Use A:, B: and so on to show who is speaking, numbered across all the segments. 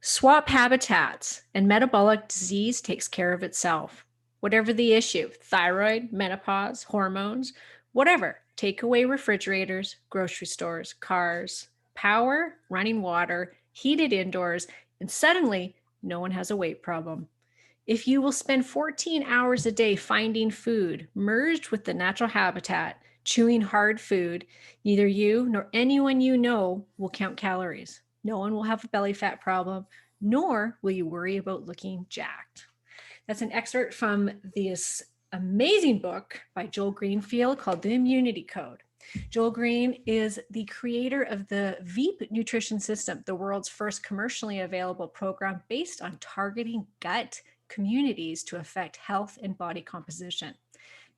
A: Swap habitats and metabolic disease takes care of itself. Whatever the issue, thyroid, menopause, hormones, whatever, take away refrigerators, grocery stores, cars, power, running water, heated indoors, and suddenly no one has a weight problem. If you will spend 14 hours a day finding food merged with the natural habitat, chewing hard food, neither you nor anyone you know will count calories. No one will have a belly fat problem, nor will you worry about looking jacked. That's an excerpt from this amazing book by Joel Greenfield called The Immunity Code. Joel Greene is the creator of the VEEP Nutrition System, the world's first commercially available program based on targeting gut communities to affect health and body composition.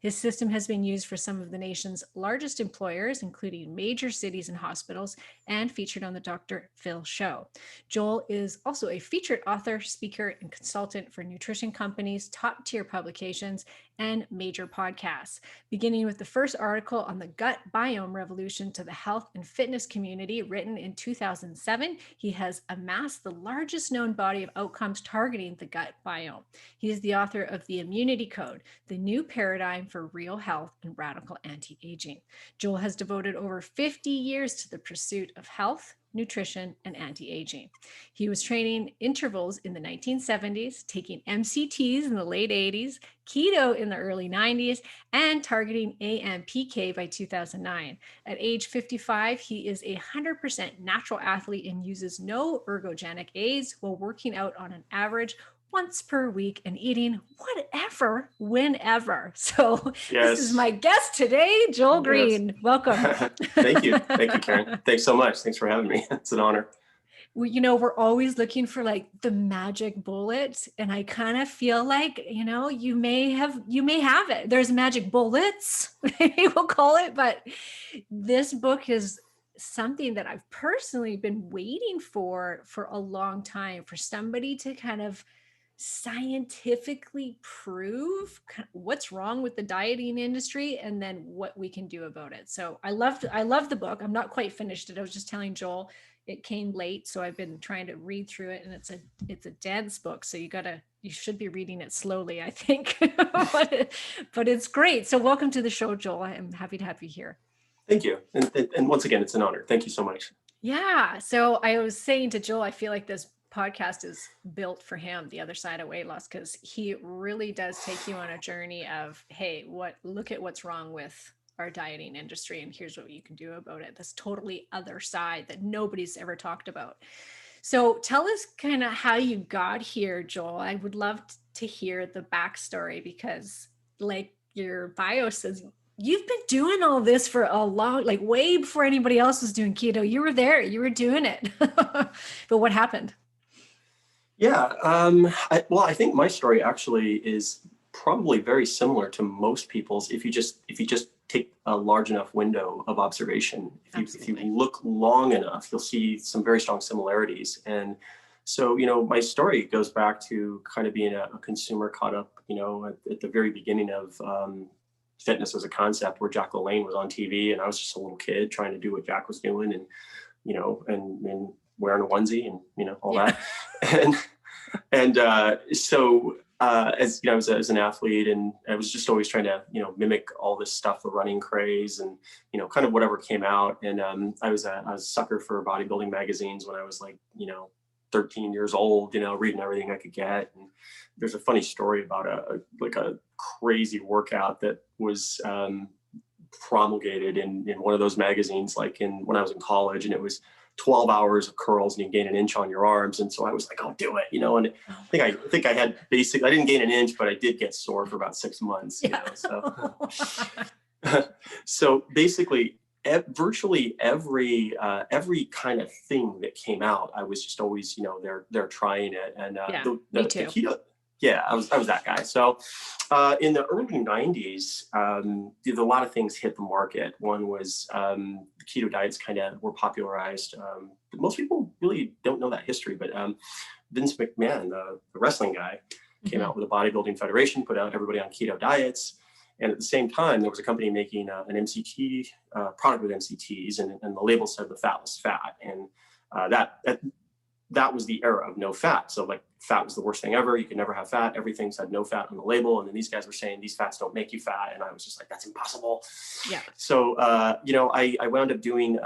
A: His system has been used for some of the nation's largest employers, including major cities and hospitals, and featured on the Dr. Phil Show. Joel is also a featured author, speaker, and consultant for nutrition companies, top-tier publications, and major podcasts. Beginning with the first article on the gut biome revolution to the health and fitness community, written in 2007, he has amassed the largest known body of outcomes targeting the gut biome. He is the author of The Immunity Code, the new paradigm for real health and radical anti-aging. Joel has devoted over 50 years to the pursuit of health, nutrition, and anti-aging. He was training intervals in the 1970s, taking MCTs in the late 80s, keto in the early 90s, and targeting AMPK by 2009. At age 55, he is a 100% natural athlete and uses no ergogenic aids while working out on an average once per week and eating whatever, whenever. So This is my guest today, Joel Greene. Welcome.
B: Thank you. Thank you, Karen. Thanks so much. Thanks for having me. It's an honor.
A: We're always looking for like the magic bullet. And I kind of feel like, you may have it. There's magic bullets, maybe we'll call it. But this book is something that I've personally been waiting for a long time, for somebody to kind of scientifically prove what's wrong with the dieting industry and then what we can do about it. So I love the book. I'm not quite finished it. I was just telling Joel it came late, so I've been trying to read through it, and it's a dense book, so you should be reading it slowly, I think. but it's great. So welcome to the show, Joel. I'm happy to have you here.
B: Thank you. And once again, it's an honor. Thank you so much.
A: Yeah. So I was saying to Joel, I feel like this podcast is built for him, The Other Side of Weight Loss, because he really does take you on a journey of, hey, look at what's wrong with our dieting industry, and here's what you can do about it. This totally other side that nobody's ever talked about. So tell us kind of how you got here, Joel. I would love to hear the backstory, because like your bio says, you've been doing all this for a long, like way before anybody else was doing keto. You were there, you were doing it. But what happened?
B: Yeah. I think my story actually is probably very similar to most people's. If you just take a large enough window of observation, if you look long enough, you'll see some very strong similarities. And so, my story goes back to kind of being a consumer caught up, at the very beginning of fitness as a concept, where Jack LaLanne was on TV, and I was just a little kid trying to do what Jack was doing, and and wearing a onesie and all that. So as as an athlete, and I was just always trying to mimic all this stuff, the running craze, and kind of whatever came out. And I was a sucker for bodybuilding magazines when I was like 13 years old, reading everything I could get. And there's a funny story about a crazy workout that was promulgated in one of those magazines, when I was in college, and it was 12 hours of curls and you gain an inch on your arms. And so I was like, I'll do it, and I think I had I didn't gain an inch, but I did get sore for about 6 months, so basically virtually every kind of thing that came out, I was just always, they're trying it. And
A: me too.
B: The keto, I was that guy. So in the early 90s, a lot of things hit the market. One was the keto diets kind of were popularized. Most people really don't know that history, but Vince McMahon, the wrestling guy, came out with a bodybuilding federation, put out everybody on keto diets. And at the same time, there was a company making an MCT product with MCTs, and the label said the fat was fat. And that that was the era of no fat. So like fat was the worst thing ever. You could never have fat. Everything said no fat on the label. And then these guys were saying these fats don't make you fat. And I was just like, that's impossible.
A: Yeah.
B: So, I wound up doing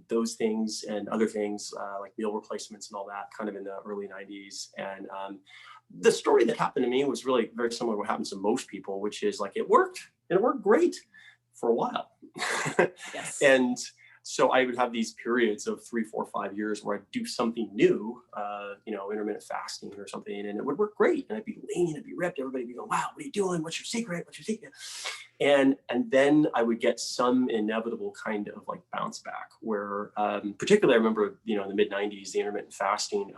B: those things and other things like meal replacements and all that kind of in the early 90s. And the story that happened to me was really very similar to what happens to most people, which is like it worked, and it worked great for a while.
A: Yes.
B: And so I would have these periods of 3, 4, 5 years where I'd do something new, intermittent fasting or something, and it would work great. And I'd be lean, I'd be ripped. Everybody would be going, wow, what are you doing? What's your secret? What's your secret? And then I would get some inevitable kind of like bounce back where, particularly I remember, in the mid 90s, the intermittent fasting,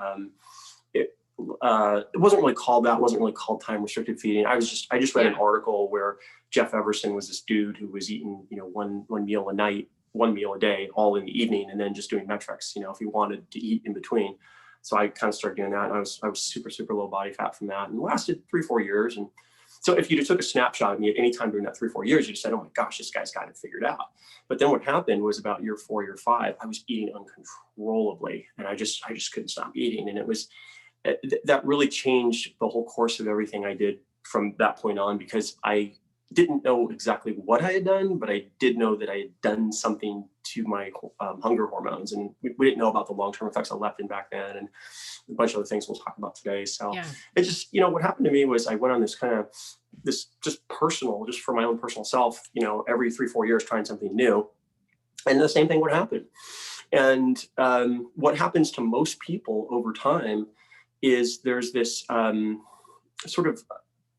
B: it wasn't really called that. It wasn't really called time restricted feeding. I just read an article where Jeff Everson was this dude who was eating, one meal a night, 1 meal a day, all in the evening, and then just doing metrics, if he wanted to eat in between. So I kind of started doing that. And I was super, super low body fat from that, and lasted 3, 4 years. And so if you just took a snapshot of me at any time during that 3, 4 years, you just said, oh my gosh, this guy's got it figured out. But then what happened was about year 4, year 5, I was eating uncontrollably, and I just couldn't stop eating. And it was, that really changed the whole course of everything I did from that point on, because I didn't know exactly what I had done, but I did know that I had done something to my hunger hormones. And we didn't know about the long-term effects of leptin back then, and a bunch of other things we'll talk about today. So it just, what happened to me was I went on this just personal, just for my own personal self, every 3, 4 years trying something new. And the same thing would happen. And what happens to most people over time is there's this sort of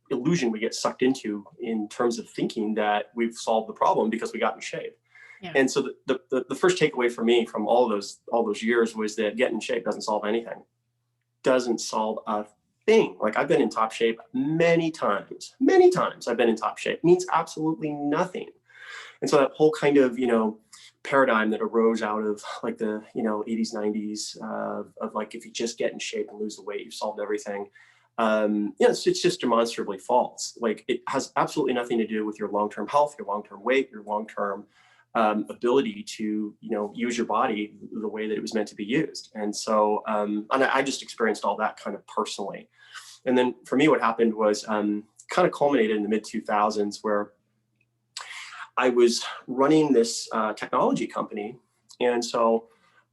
B: illusion we get sucked into in terms of thinking that we've solved the problem because we got in shape. Yeah. And so the first takeaway for me from all those years was that getting in shape doesn't solve anything. Doesn't solve a thing. Like I've been in top shape many times I've been in top shape. It means absolutely nothing. And so that whole kind of, paradigm that arose out of like the, 80s, 90s of like, if you just get in shape and lose the weight, you've solved everything. It's just demonstrably false. Like it has absolutely nothing to do with your long-term health, your long-term weight, your long-term ability to, use your body the way that it was meant to be used. And so, and I just experienced all that kind of personally. And then for me, what happened was kind of culminated in the mid 2000s where I was running this technology company. And so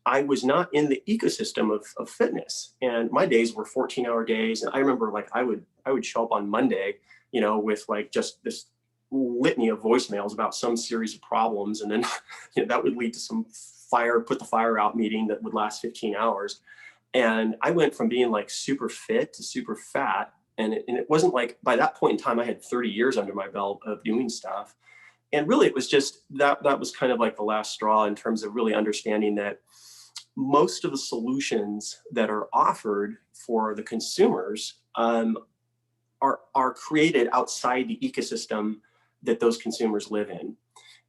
B: I was not in the ecosystem of fitness, and my days were 14-hour days. And I remember like I would show up on Monday, with like just this litany of voicemails about some series of problems. And then, that would lead to some put the fire out meeting that would last 15 hours. And I went from being like super fit to super fat. And it wasn't like, by that point in time, I had 30 years under my belt of doing stuff. And really it was just, that was kind of like the last straw in terms of really understanding that most of the solutions that are offered for the consumers are created outside the ecosystem that those consumers live in.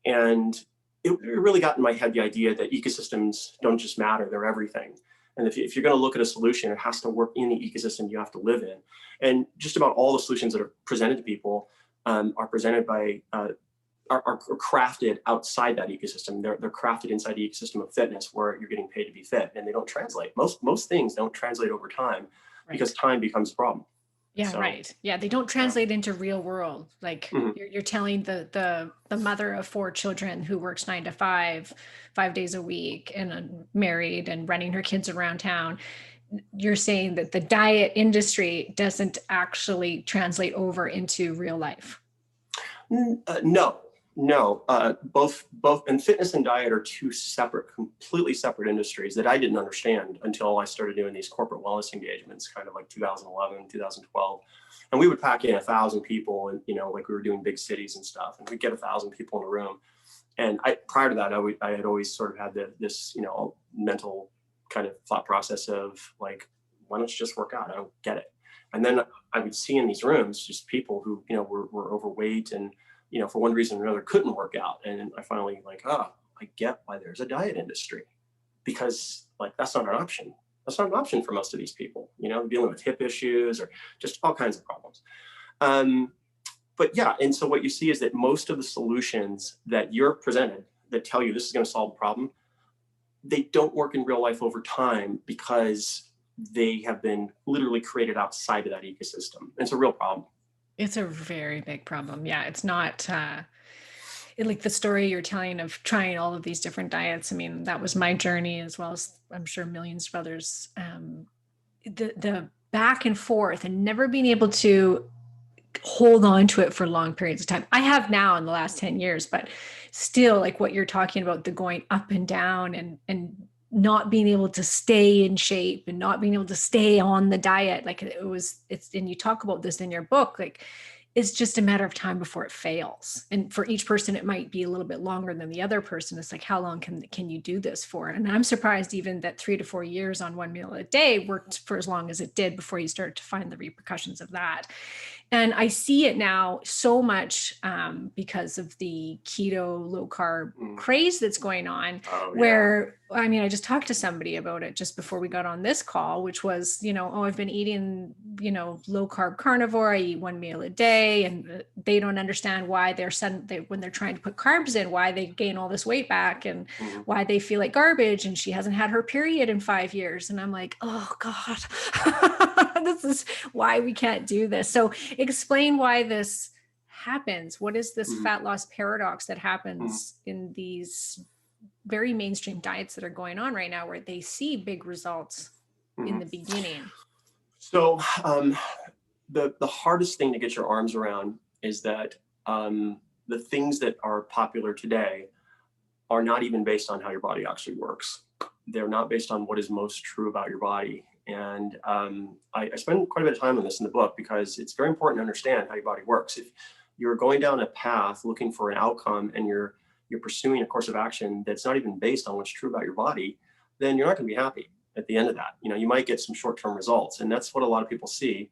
B: And it really got in my head the idea that ecosystems don't just matter, they're everything. And if you're going to look at a solution, it has to work in the ecosystem you have to live in. And just about all the solutions that are presented to people are presented by are crafted outside that ecosystem. They're crafted inside the ecosystem of fitness, where you're getting paid to be fit, and they don't translate. Most things don't translate over time, because time becomes a problem.
A: Yeah, so, right. Yeah, they don't translate into real world. Like you're telling the mother of 4 children who works 9 to 5 days a week, and married and running her kids around town. You're saying that the diet industry doesn't actually translate over into real life.
B: No, both and fitness and diet are 2 completely separate industries that I didn't understand until I started doing these corporate wellness engagements, kind of like 2011, 2012. And we would pack in 1,000 people, and like we were doing big cities and stuff, and we'd get 1,000 people in a room. And prior to that, I had always sort of had this mental kind of thought process of like, why don't you just work out? I don't get it. And then I would see in these rooms just people who were overweight and for one reason or another couldn't work out. And I finally like, I get why there's a diet industry, because like that's not an option. That's not an option for most of these people, dealing with hip issues or just all kinds of problems. But yeah, and so what you see is that most of the solutions that you're presented that tell you this is going to solve the problem, they don't work in real life over time, because they have been literally created outside of that ecosystem. It's a real problem.
A: It's a very big problem. Yeah, it's not like the story you're telling of trying all of these different diets. I mean, that was my journey, as well as I'm sure millions of others. The back and forth and never being able to hold on to it for long periods of time. I have now in the last 10 years, but still, like what you're talking about, the going up and down and not being able to stay in shape and not being able to stay on the diet. Like and you talk about this in your book, like it's just a matter of time before it fails. And for each person, it might be a little bit longer than the other person. It's like, how long can you do this for? And I'm surprised even that 3 to 4 years on one meal a day worked for as long as it did before you start to find the repercussions of that. And I see it now so much because of the keto low carb craze that's going on, where, I mean, I just talked to somebody about it just before we got on this call, which was, I've been eating, low carb carnivore. I eat one meal a day, and they don't understand why when they're trying to put carbs in, why they gain all this weight back and why they feel like garbage. And she hasn't had her period in 5 years. And I'm like, oh God, this is why we can't do this. So explain why this happens. What is this fat loss paradox that happens in these very mainstream diets that are going on right now, where they see big results in the beginning?
B: So the hardest thing to get your arms around is that the things that are popular today are not even based on how your body actually works. They're not based on what is most true about your body. And I spend quite a bit of time on this in the book because it's very important to understand how your body works. If you're going down a path looking for an outcome and you're pursuing a course of action that's not even based on what's true about your body, then you're not going to be happy at the end of that. You might get some short-term results, and that's what a lot of people see.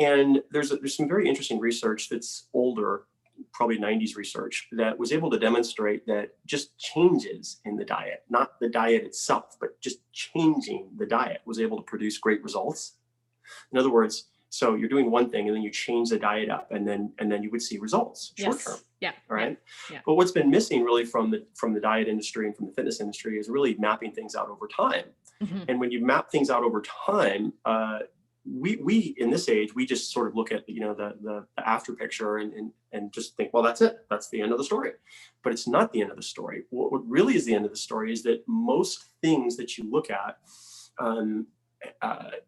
B: And there's some very interesting research that's older, probably 90s research, that was able to demonstrate that just changes in the diet, not the diet itself, but just changing the diet was able to produce great results. In other words, so you're doing one thing and then you change the diet up, and then you would see results short term.
A: Yeah.
B: All right.
A: Yeah.
B: But what's been missing really from the diet industry and from the fitness industry is really mapping things out over time. And when you map things out over time, we in this age, we just sort of look at the after picture and just think, well, that's it, that's the end of the story. But it's not the end of the story. What really is the end of the story is that most things that you look at,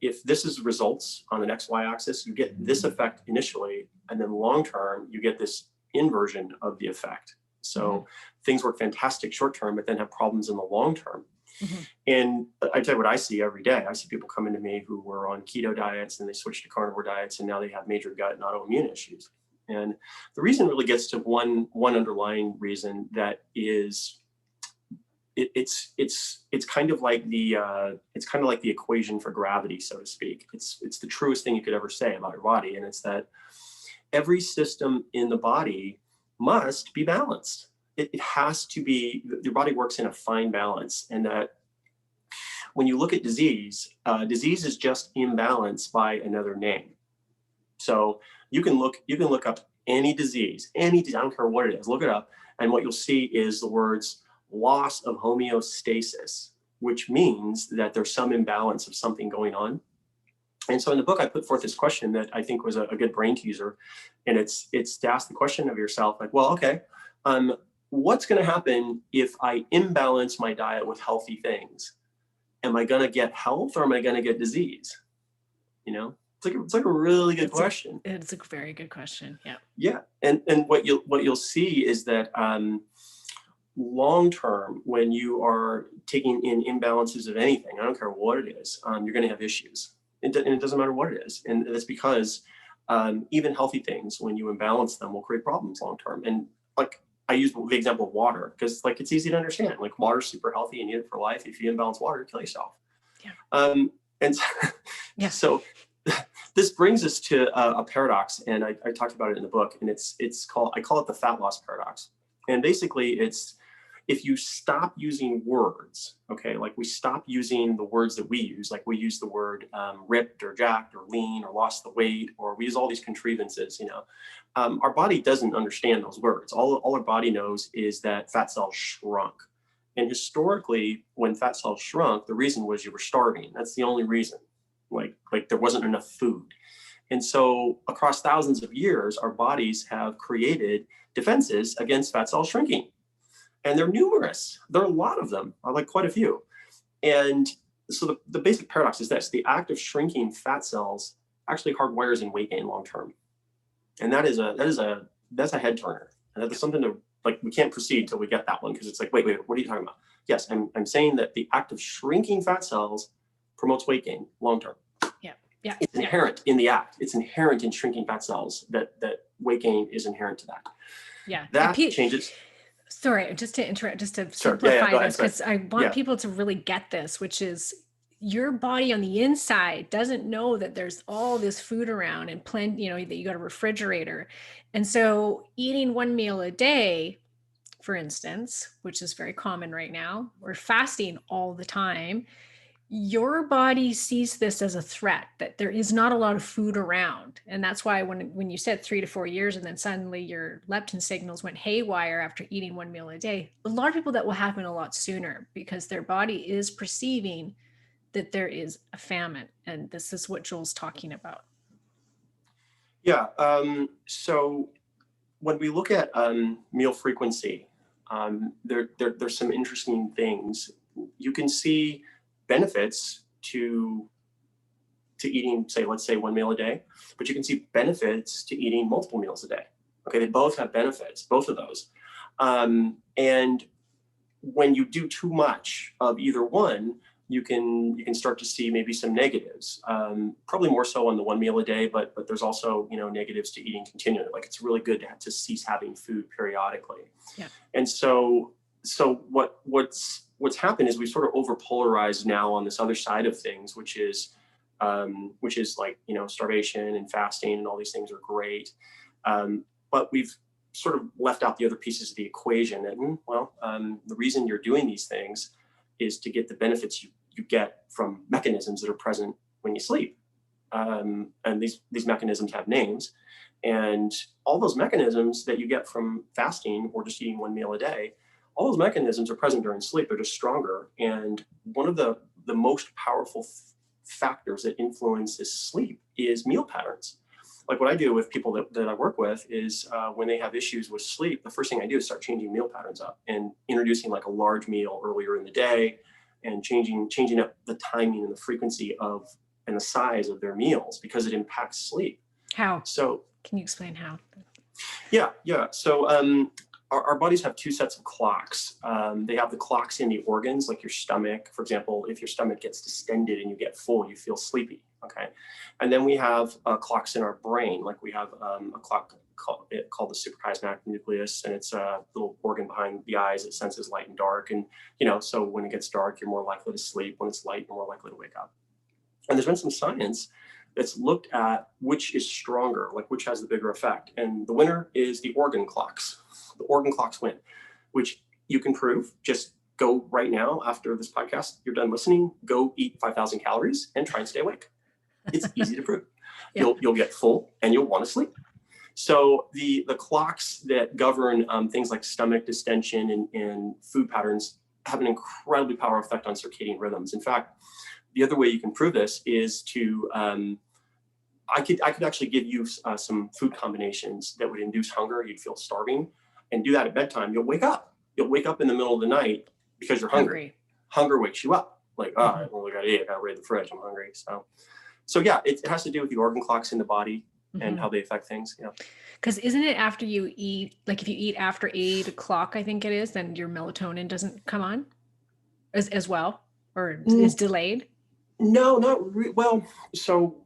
B: if this is results on an XY axis, you get this effect initially, and then long term you get this inversion of the effect. So things work fantastic short term, but then have problems in the long term. And I tell you what I see every day. I see people coming to me who were on keto diets and they switched to carnivore diets, and now they have major gut and autoimmune issues. And the reason really gets to one underlying reason that is it's kind of like the equation for gravity, so to speak. It's the truest thing you could ever say about your body, and it's that every system in the body must be balanced. It has to be. Your body works in a fine balance, and that when you look at disease, disease is just imbalance by another name. So you can look up any disease, I don't care what it is, look it up, and what you'll see is the words loss of homeostasis, which means that there's some imbalance of something going on. And so in the book, I put forth this question that I think was a good brain teaser, and it's to ask the question of yourself, like, well, okay, what's going to happen if I imbalance my diet with healthy things? Am I going to get health, or am I going to get disease? It's like a really good question.
A: It's a very good question. Yeah.
B: Yeah. And what you'll see is that long term, when you are taking in imbalances of anything, I don't care what it is, you're going to have issues. And it doesn't matter what it is. And that's because even healthy things, when you imbalance them, will create problems long term. And like, I use the example of water because it's easy to understand. Like, water's super healthy and you need it for life. If you imbalance water, you kill yourself. Yeah. So this brings us to a paradox, and I talked about it in the book, and I call it the fat loss paradox. And basically it's, if you stop using words, okay, like we stop using the words that we use, like we use the word ripped or jacked or lean or lost the weight, or we use all these contrivances, our body doesn't understand those words. All our body knows is that fat cells shrunk. And historically, when fat cells shrunk, the reason was you were starving. That's the only reason. Like there wasn't enough food. And so across thousands of years, our bodies have created defenses against fat cell shrinking. And they're numerous. There are a lot of them, like quite a few. And so the basic paradox is this: the act of shrinking fat cells actually hardwires in weight gain long term. And that's a head turner. And that's something to, like, we can't proceed till we get that one, because it's like, wait, what are you talking about? Yes, I'm saying that the act of shrinking fat cells promotes weight gain long term.
A: Yeah.
B: It's inherent in the act. It's inherent in shrinking fat cells that weight gain is inherent to that.
A: Yeah.
B: That changes.
A: Sorry, just to interrupt, just to
B: Sure.
A: simplify this, because I want people to really get this, which is your body on the inside doesn't know that there's all this food around and plenty, that you got a refrigerator. And so eating one meal a day, for instance, which is very common right now, or fasting all the time, your body sees this as a threat, that there is not a lot of food around. And that's why when you said 3 to 4 years and then suddenly your leptin signals went haywire after eating one meal a day, a lot of people that will happen a lot sooner, because their body is perceiving that there is a famine. And this is what Joel's talking about.
B: Yeah. So when we look at meal frequency, there's some interesting things. You can see benefits to eating, let's say one meal a day, but you can see benefits to eating multiple meals a day. Okay, they both have benefits, both of those. And when you do too much of either one, you can start to see maybe some negatives. Probably more so on the one meal a day, but there's also negatives to eating continually. Like it's really good to cease having food periodically. Yeah. And so what's happened is we sort of overpolarized now on this other side of things, which is like, starvation and fasting and all these things are great. But we've sort of left out the other pieces of the equation. And the reason you're doing these things is to get the benefits you get from mechanisms that are present when you sleep. And these mechanisms have names. And all those mechanisms that you get from fasting or just eating one meal a day, all those mechanisms are present during sleep. They're just stronger. And one of the most powerful factors that influences sleep is meal patterns. Like what I do with people that I work with is when they have issues with sleep, the first thing I do is start changing meal patterns up and introducing like a large meal earlier in the day and changing up the timing and the frequency of and the size of their meals, because it impacts sleep.
A: How?
B: So
A: can you explain how?
B: Yeah. So our bodies have two sets of clocks. They have the clocks in the organs, like your stomach. For example, if your stomach gets distended and you get full, you feel sleepy. Okay. And then we have clocks in our brain. Like we have a clock called the suprachiasmatic nucleus, and it's a little organ behind the eyes that senses light and dark. And, so when it gets dark, you're more likely to sleep. When it's light, you're more likely to wake up. And there's been some science that's looked at which is stronger, like which has the bigger effect. And the winner is the organ clocks. The organ clocks win, which you can prove. Just go right now after this podcast, you're done listening, go eat 5,000 calories and try and stay awake. It's easy to prove. Yeah. You'll get full and you'll want to sleep. So the clocks that govern things like stomach distension and food patterns have an incredibly powerful effect on circadian rhythms. In fact, the other way you can prove this is to, I could actually give you some food combinations that would induce hunger. You'd feel starving, and do that at bedtime. You'll wake up. You'll wake up in the middle of the night because you're hungry. Hunger wakes you up. Like, oh, I gotta eat. I gotta raid the fridge. I'm hungry. So yeah, it has to do with the organ clocks in the body and how they affect things. Yeah.
A: Because isn't it after you eat, like if you eat after 8 o'clock, I think it is, then your melatonin doesn't come on as well, or is delayed? No, not
B: well. So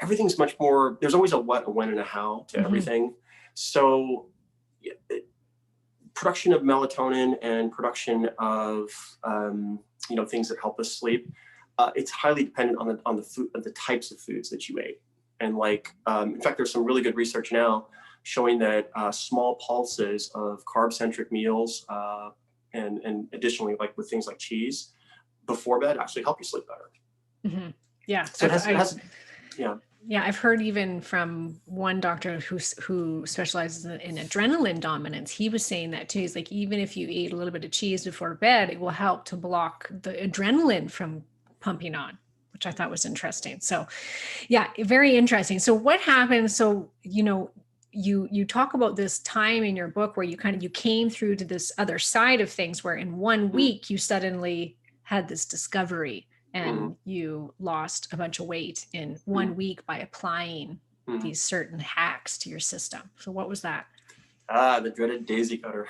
B: everything's much more. There's always a what, a when, and a how to everything. So production of melatonin and production of things that help us sleep. It's highly dependent on the food, the types of foods that you ate. And in fact, there's some really good research now showing that small pulses of carb-centric meals and additionally, like with things like cheese before bed, actually help you sleep better.
A: Mm-hmm. Yeah.
B: So
A: Yeah, I've heard even from one doctor who specializes in adrenaline dominance. He was saying that too. He's like, even if you eat a little bit of cheese before bed, it will help to block the adrenaline from pumping on, which I thought was interesting. So yeah, very interesting. So what happened? So, you talk about this time in your book where you came through to this other side of things, where in 1 week you suddenly had this discovery and you lost a bunch of weight in 1 week by applying these certain hacks to your system. So what was that?
B: The dreaded daisy cutter.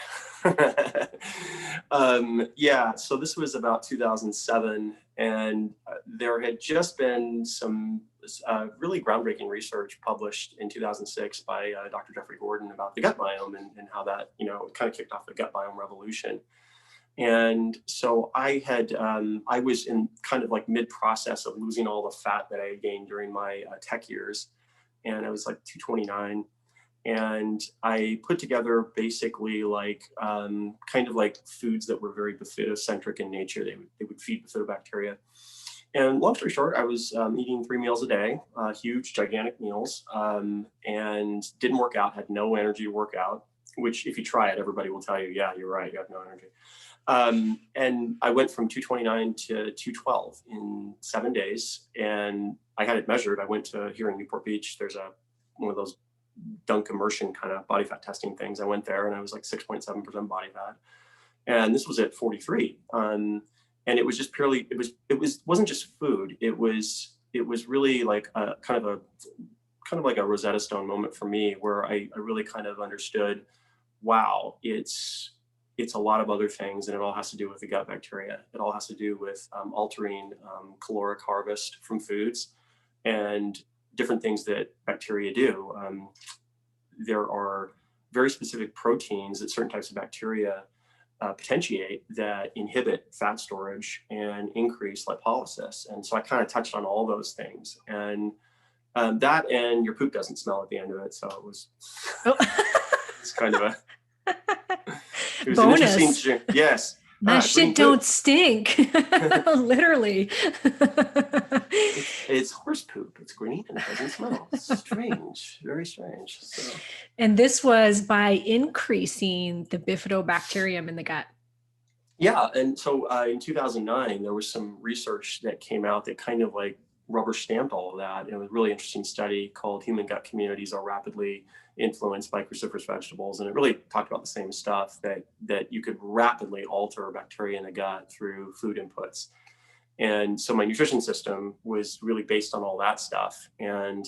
B: Yeah, so this was about 2007, and there had just been some really groundbreaking research published in 2006 by Dr. Jeffrey Gordon about the gut biome and how that, kind of kicked off the gut biome revolution. And so I was in kind of like mid-process of losing all the fat that I had gained during my tech years, and I was like 229. And I put together basically like kind of like foods that were very bifidocentric in nature. They would feed bifidobacteria. And long story short, I was eating 3 meals a day, huge, gigantic meals, and didn't work out, had no energy to work out, which if you try it, everybody will tell you, yeah, you're right, you have no energy. And I went from 229 to 212 in 7 days, and I had it measured. I went to here in Newport Beach. There's one of those dunk immersion kind of body fat testing things. I went there and I was like 6.7% body fat, and this was at 43. And it was just purely, wasn't just food. It was really like a kind of like a Rosetta Stone moment for me, where I really kind of understood, wow, it's a lot of other things, and it all has to do with the gut bacteria. It all has to do with altering caloric harvest from foods and different things that bacteria do. There are very specific proteins that certain types of bacteria potentiate that inhibit fat storage and increase lipolysis. And so I kind of touched on all those things, and that, and your poop doesn't smell at the end of it. So it was, it's kind of it was
A: bonus.
B: An interesting, yes.
A: My shit don't stink. Literally.
B: It's horse poop. It's green and it doesn't smell. It's strange, very strange. So.
A: And this was by increasing the bifidobacterium in the gut.
B: Yeah, and so in 2009, there was some research that came out that kind of like rubber stamped all of that. It was a really interesting study called Human Gut Communities Are Rapidly Influenced by Cruciferous Vegetables. And it really talked about the same stuff, that you could rapidly alter bacteria in the gut through food inputs. And so my nutrition system was really based on all that stuff. And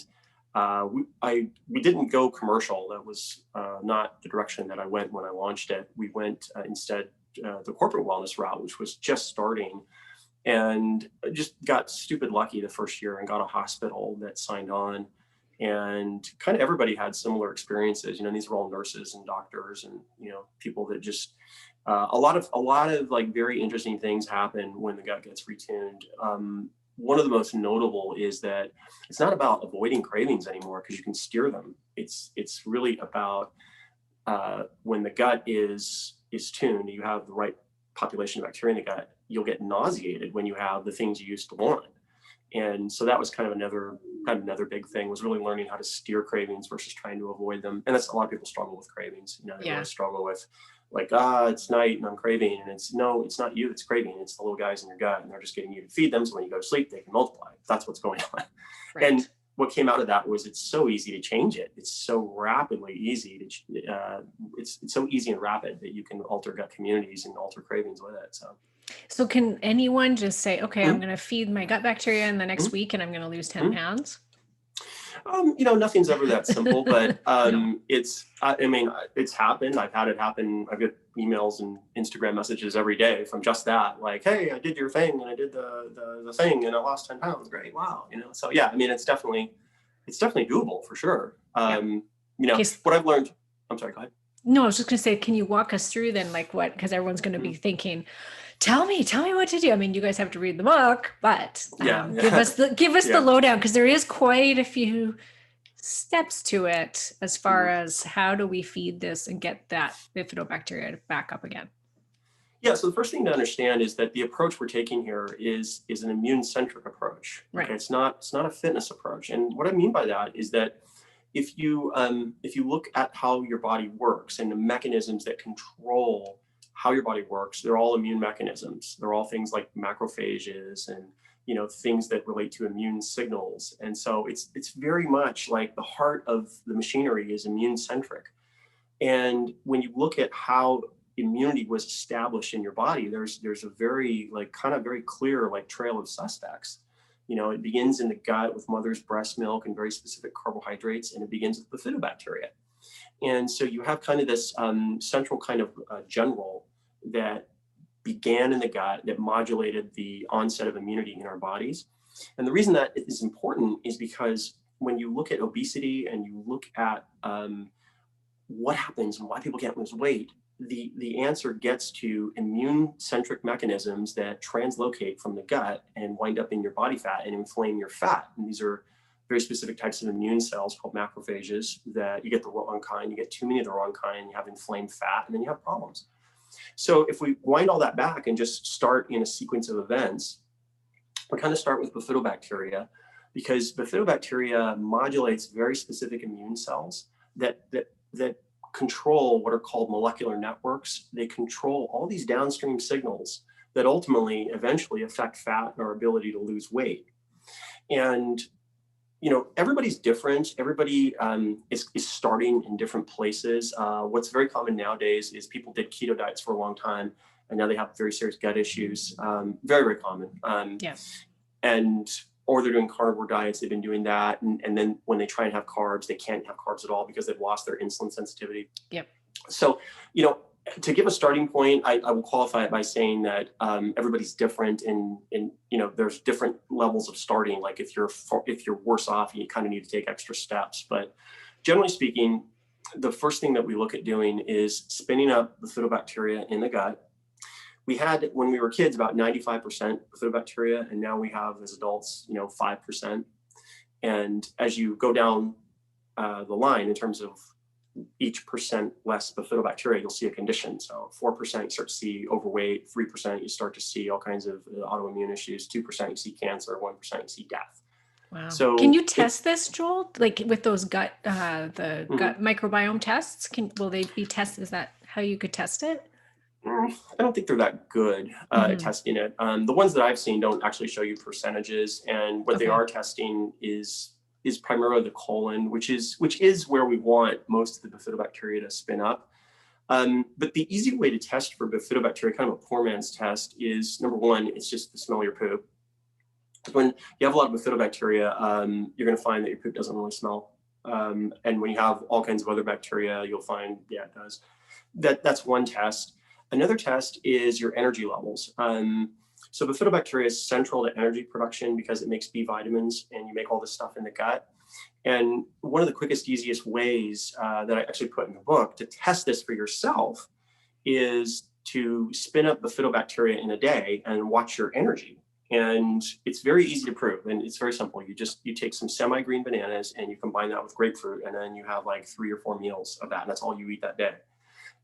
B: we didn't go commercial. That was not the direction that I went when I launched it. We went instead the corporate wellness route, which was just starting. And I just got stupid lucky the first year and got a hospital that signed on, and kind of everybody had similar experiences. These were all nurses and doctors and, people that just, a lot of like very interesting things happen when the gut gets retuned. One of the most notable is that it's not about avoiding cravings anymore, because you can steer them. It's really about when the gut is tuned, you have the right population of bacteria in the gut, you'll get nauseated when you have the things you used to want. And so that was kind of another big thing, was really learning how to steer cravings versus trying to avoid them. And that's, a lot of people struggle with cravings. They really struggle with like, it's night and I'm craving, and it's not you that's craving, it's the little guys in your gut, and they're just getting you to feed them, so when you go to sleep they can multiply. That's what's going on. Right. And what came out of that was, it's so easy to change it. It's so rapidly easy to, it's so easy and rapid that you can alter gut communities and alter cravings with it.
A: So can anyone just say, okay, I'm going to feed my gut bacteria in the next week and I'm going to lose 10 pounds?
B: Nothing's ever that simple, but
A: No.
B: it's happened. I've had it happen. I get emails and Instagram messages every day from just that, like, hey, I did your thing and I did the thing and I lost 10 pounds. Great. Wow. So yeah, it's definitely doable for sure. What I've learned, I'm sorry, go ahead.
A: No, I was just going to say, can you walk us through then, like what, because everyone's going to be thinking, tell me what to do. You guys have to read the book, but give us the lowdown, because there is quite a few steps to it as far as how do we feed this and get that bifidobacteria back up again.
B: Yeah, so the first thing to understand is that the approach we're taking here is an immune-centric approach.
A: Right.
B: Okay? It's not a fitness approach. And what I mean by that is that if you look at how your body works and the mechanisms that control how your body works, they're all immune mechanisms. They're all things like macrophages and things that relate to immune signals. And so it's very much like the heart of the machinery is immune centric. And when you look at how immunity was established in your body, there's a very very clear trail of suspects. It begins in the gut with mother's breast milk and very specific carbohydrates, and it begins with bifidobacteria. And so you have kind of this central kind of general that began in the gut that modulated the onset of immunity in our bodies. And the reason that is important is because when you look at obesity and you look at what happens and why people can't lose weight, the answer gets to immune-centric mechanisms that translocate from the gut and wind up in your body fat and inflame your fat. And these are very specific types of immune cells called macrophages that you get the wrong kind, you get too many of the wrong kind, you have inflamed fat, and then you have problems. So if we wind all that back and just start in a sequence of events, we kind of start with bifidobacteria, because bifidobacteria modulates very specific immune cells that control what are called molecular networks. They control all these downstream signals that ultimately eventually affect fat and our ability to lose weight. And everybody's different. Everybody is starting in different places. What's very common nowadays is people did keto diets for a long time, and now they have very serious gut issues. Very, very common. Or they're doing carnivore diets. They've been doing that. And then when they try and have carbs, they can't have carbs at all because they've lost their insulin sensitivity.
A: Yep.
B: So, to give a starting point, I will qualify it by saying that everybody's different, and there's different levels of starting. Like if you're worse off, you kind of need to take extra steps. But generally speaking, the first thing that we look at doing is spinning up bifidobacteria in the gut. We had, when we were kids, about 95% bifidobacteria, and now we have, as adults, 5%. And as you go down the line in terms of each percent less bifidobacteria, you'll see a condition. So 4%, you start to see overweight. 3%, you start to see all kinds of autoimmune issues. 2%, you see cancer. 1%, you see death.
A: Wow.
B: So
A: can you test this, Joel? Like with those gut gut microbiome tests? Will they be tested? Is that how you could test it?
B: I don't think they're that good at testing it. The ones that I've seen don't actually show you percentages, and what they are testing is primarily the colon, which is where we want most of the bifidobacteria to spin up. But the easy way to test for bifidobacteria, kind of a poor man's test, is number one, it's just to smell your poop. When you have a lot of bifidobacteria, you're going to find that your poop doesn't really smell. And when you have all kinds of other bacteria, you'll find, yeah, it does. That's one test. Another test is your energy levels. So bifidobacteria is central to energy production because it makes B vitamins, and you make all this stuff in the gut. And one of the quickest, easiest ways that I actually put in the book to test this for yourself is to spin up bifidobacteria in a day and watch your energy. And it's very easy to prove, and it's very simple. You take some semi-green bananas and you combine that with grapefruit, and then you have like 3 or 4 meals of that, and that's all you eat that day.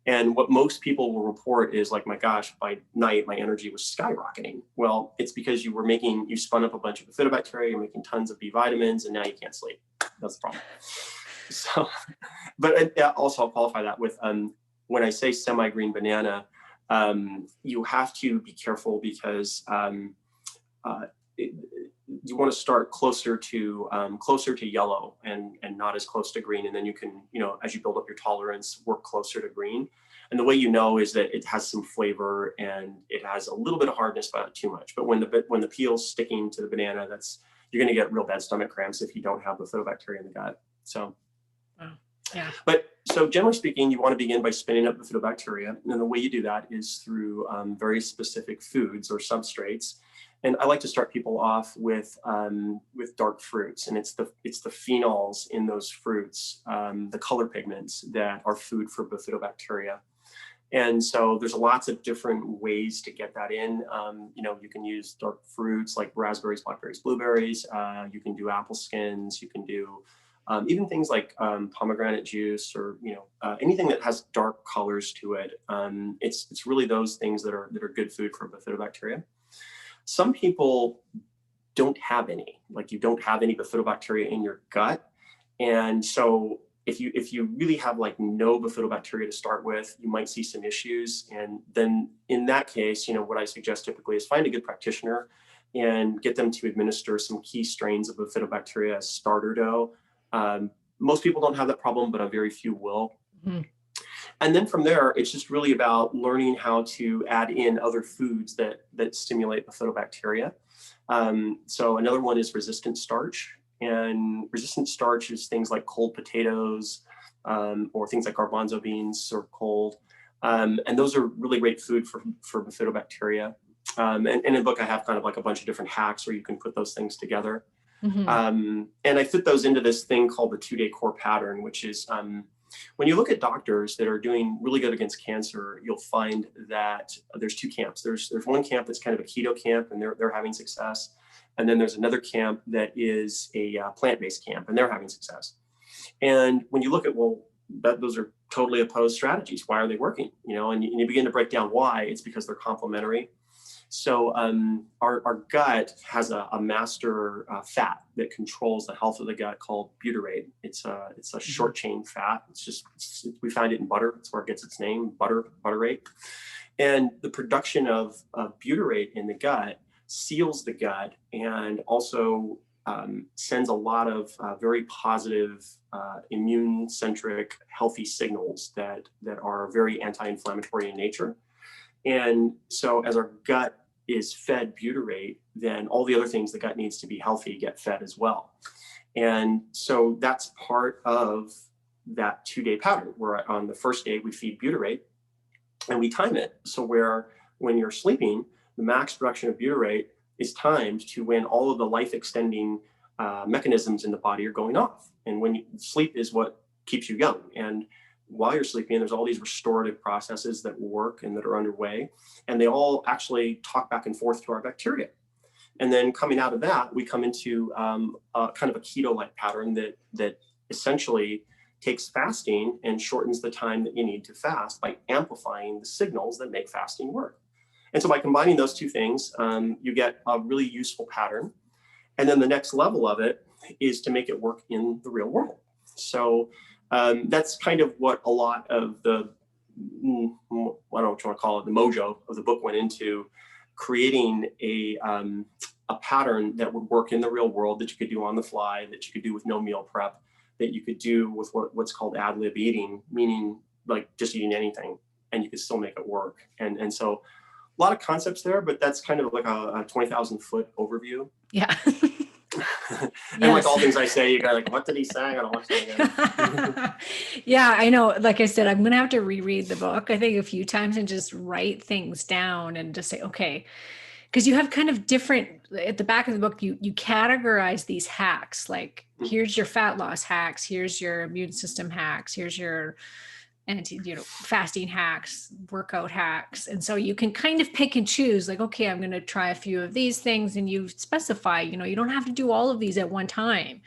B: And what most people will report is like, my gosh, by night, my energy was skyrocketing. Well, it's because you spun up a bunch of bifidobacteria, you're making tons of B vitamins, and now you can't sleep. That's the problem. So, but also I'll qualify that with, when I say semi-green banana, you have to be careful because you want to start closer to yellow and not as close to green. And then you can, as you build up your tolerance, work closer to green. And the way you know is that it has some flavor and it has a little bit of hardness, but not too much. But when the peel's sticking to the banana, you're going to get real bad stomach cramps if you don't have bifidobacteria in the gut. So,
A: yeah.
B: But so generally speaking, you want to begin by spinning up bifidobacteria. And the way you do that is through very specific foods or substrates. And I like to start people off with dark fruits, and it's the phenols in those fruits, the color pigments that are food for bifidobacteria. And so there's lots of different ways to get that in. You can use dark fruits like raspberries, blackberries, blueberries. You can do apple skins. You can do even things like pomegranate juice, or anything that has dark colors to it. It's really those things that are good food for bifidobacteria. Some people don't have any, like you don't have any bifidobacteria in your gut. And so if you really have like no bifidobacteria to start with, you might see some issues. And then in that case, what I suggest typically is find a good practitioner and get them to administer some key strains of bifidobacteria as starter dough. Most people don't have that problem, but a very few will. Mm-hmm. And then from there, it's just really about learning how to add in other foods that stimulate bifidobacteria. So another one is resistant starch. And resistant starch is things like cold potatoes, or things like garbanzo beans served cold. And those are really great food for bifidobacteria. And in the book, I have kind of like a bunch of different hacks where you can put those things together. Mm-hmm. And I fit those into this thing called the 2-day core pattern, which is when you look at doctors that are doing really good against cancer, you'll find that there's two camps. There's one camp that's kind of a keto camp, and they're having success. And then there's another camp that is a plant-based camp, and they're having success. And when you look at, well, those are totally opposed strategies. Why are they working? And you begin to break down why. It's because they're complementary. So our gut has a master fat that controls the health of the gut called butyrate. It's a short chain fat. We find it in butter. That's where it gets its name, butyrate. And the production of butyrate in the gut seals the gut and also sends a lot of very positive immune-centric healthy signals that are very anti-inflammatory in nature. And so as our gut is fed butyrate, then all the other things the gut needs to be healthy get fed as well. And so that's part of that 2-day pattern, where on the first day we feed butyrate and we time it. So when you're sleeping, the max production of butyrate is timed to when all of the life extending mechanisms in the body are going off. And when sleep is what keeps you young. And while you're sleeping, there's all these restorative processes that work and that are underway, and they all actually talk back and forth to our bacteria. And then coming out of that, we come into kind of a keto-like pattern that essentially takes fasting and shortens the time that you need to fast by amplifying the signals that make fasting work. And so by combining those two things, you get a really useful pattern. And then the next level of it is to make it work in the real world. So that's kind of what a lot of the, I don't know what you want to call it, the mojo of the book went into, creating a pattern that would work in the real world, that you could do on the fly, that you could do with no meal prep, that you could do with what's called ad lib eating, meaning like just eating anything, and you could still make it work. And so a lot of concepts there, but that's kind of like a 20,000 foot overview.
A: Yeah.
B: And yes. Like all things I say, you go like, what did he say? I gotta watch that again.
A: Yeah, I know. Like I said, I'm going to have to reread the book, I think, a few times and just write things down and just say, okay, because you have kind of different, at the back of the book, you categorize these hacks. Like, here's your fat loss hacks. Here's your immune system hacks. Here's your fasting hacks, workout hacks. And so you can kind of pick and choose, like, okay, I'm going to try a few of these things, and you specify, you don't have to do all of these at one time,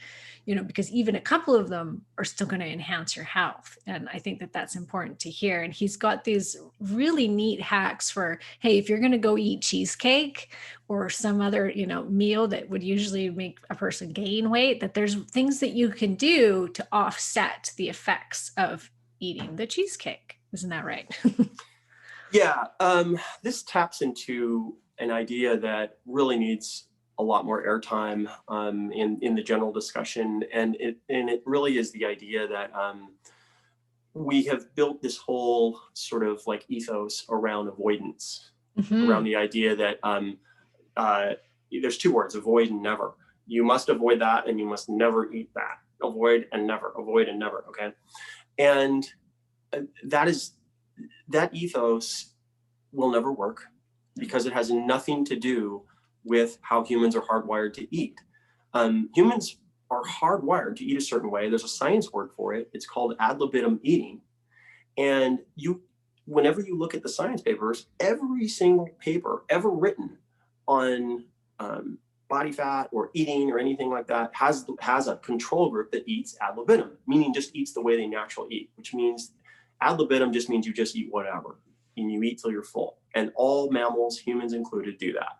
A: because even a couple of them are still going to enhance your health. And I think that that's important to hear. And he's got these really neat hacks for, hey, if you're going to go eat cheesecake or some other, meal that would usually make a person gain weight, that there's things that you can do to offset the effects of eating the cheesecake. Isn't that right?
B: Yeah. This taps into an idea that really needs a lot more airtime in the general discussion. And it really is the idea that we have built this whole sort of like ethos around avoidance, around the idea that there's two words, avoid and never. You must avoid that, and you must never eat that. Avoid and never, okay? And that ethos will never work, because it has nothing to do with how humans are hardwired to eat. Humans are hardwired to eat a certain way. There's a science word for it. It's called ad libitum eating. And whenever you look at the science papers, every single paper ever written on body fat or eating or anything like that has a control group that eats ad libitum, meaning just eats the way they naturally eat, which means ad libitum just means you just eat whatever, and you eat till you're full. And all mammals, humans included, do that.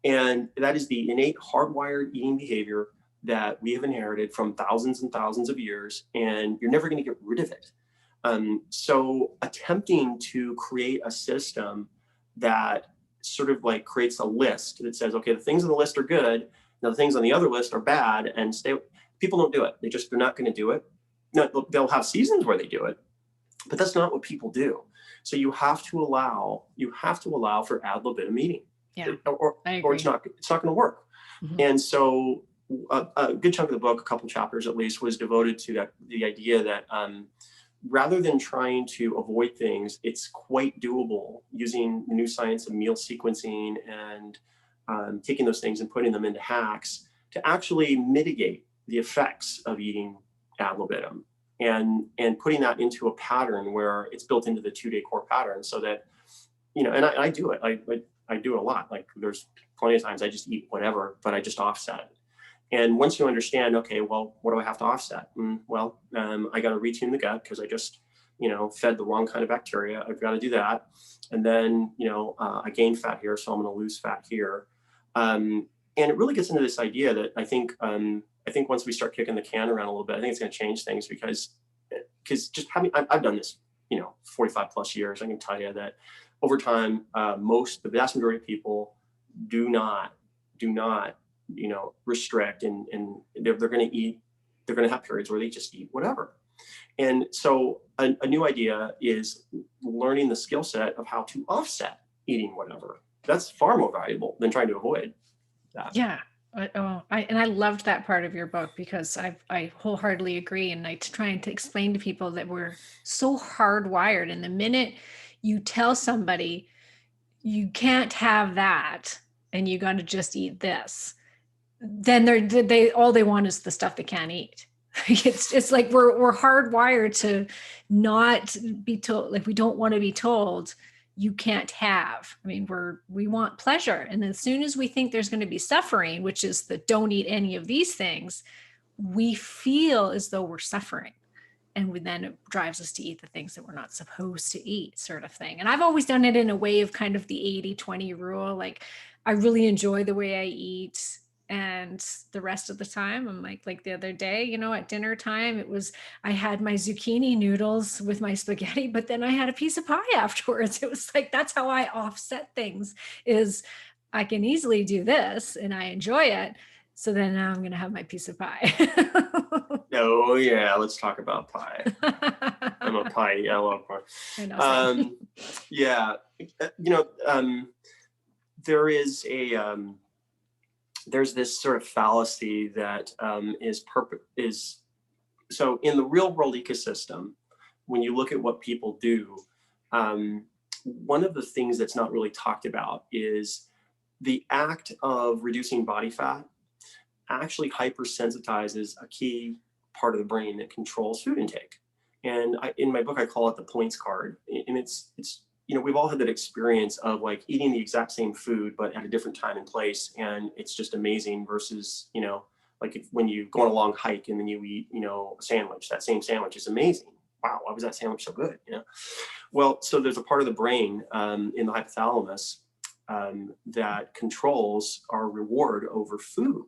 B: And that is the innate hardwired eating behavior that we have inherited from thousands and thousands of years, and you're never going to get rid of it. So attempting to create a system that sort of like creates a list that says, okay, the things on the list are good. Now the things on the other list are bad, and people don't do it. They're not going to do it. No, they'll have seasons where they do it, but that's not what people do. So you have to allow for ad libitum eating, or it's not going to work. Mm-hmm. And so a good chunk of the book, a couple chapters at least, was devoted to the idea that rather than trying to avoid things, it's quite doable using the new science of meal sequencing and taking those things and putting them into hacks to actually mitigate the effects of eating ad libitum, and putting that into a pattern where it's built into the 2-day core pattern, so that, and I do it. I do it a lot. Like there's plenty of times I just eat whatever, but I just offset it. And once you understand, okay, well, what do I have to offset? I got to retune the gut because I just, fed the wrong kind of bacteria. I've got to do that. And then, I gain fat here, so I'm going to lose fat here. And it really gets into this idea that I think once we start kicking the can around a little bit, I think it's going to change things because just I've done this, 45 plus years. I can tell you that over time, the vast majority of people do not, restrict, and they're going to eat. They're going to have periods where they just eat whatever. And so a new idea is learning the skill set of how to offset eating whatever. That's far more valuable than trying to avoid that.
A: Yeah. I loved that part of your book, because I wholeheartedly agree. And I trying to explain to people that we're so hardwired. And the minute you tell somebody you can't have that and you got to just eat this, then they all they want is the stuff they can't eat. It's like we're hardwired to not be told, like we don't want to be told you can't have. I mean, we want pleasure. And as soon as we think there's going to be suffering, which is the don't eat any of these things, we feel as though we're suffering. And then it drives us to eat the things that we're not supposed to eat, sort of thing. And I've always done it in a way of kind of the 80-20 rule. Like I really enjoy the way I eat. And the rest of the time, I'm like the other day, at dinner time, I had my zucchini noodles with my spaghetti, but then I had a piece of pie afterwards. It was like, that's how I offset things, is I can easily do this and I enjoy it. So then now I'm going to have my piece of pie.
B: Oh yeah. Let's talk about pie. I'm a pie. I love pie. Yeah. There's this sort of fallacy that is so in the real world ecosystem, when you look at what people do, one of the things that's not really talked about is the act of reducing body fat actually hypersensitizes a key part of the brain that controls food intake. And in my book, I call it the points card. And it's we've all had that experience of like eating the exact same food, but at a different time and place. And it's just amazing versus, like when you go on a long hike and then you eat, a sandwich, that same sandwich is amazing. Wow, why was that sandwich so good? Well, so there's a part of the brain in the hypothalamus that controls our reward over food.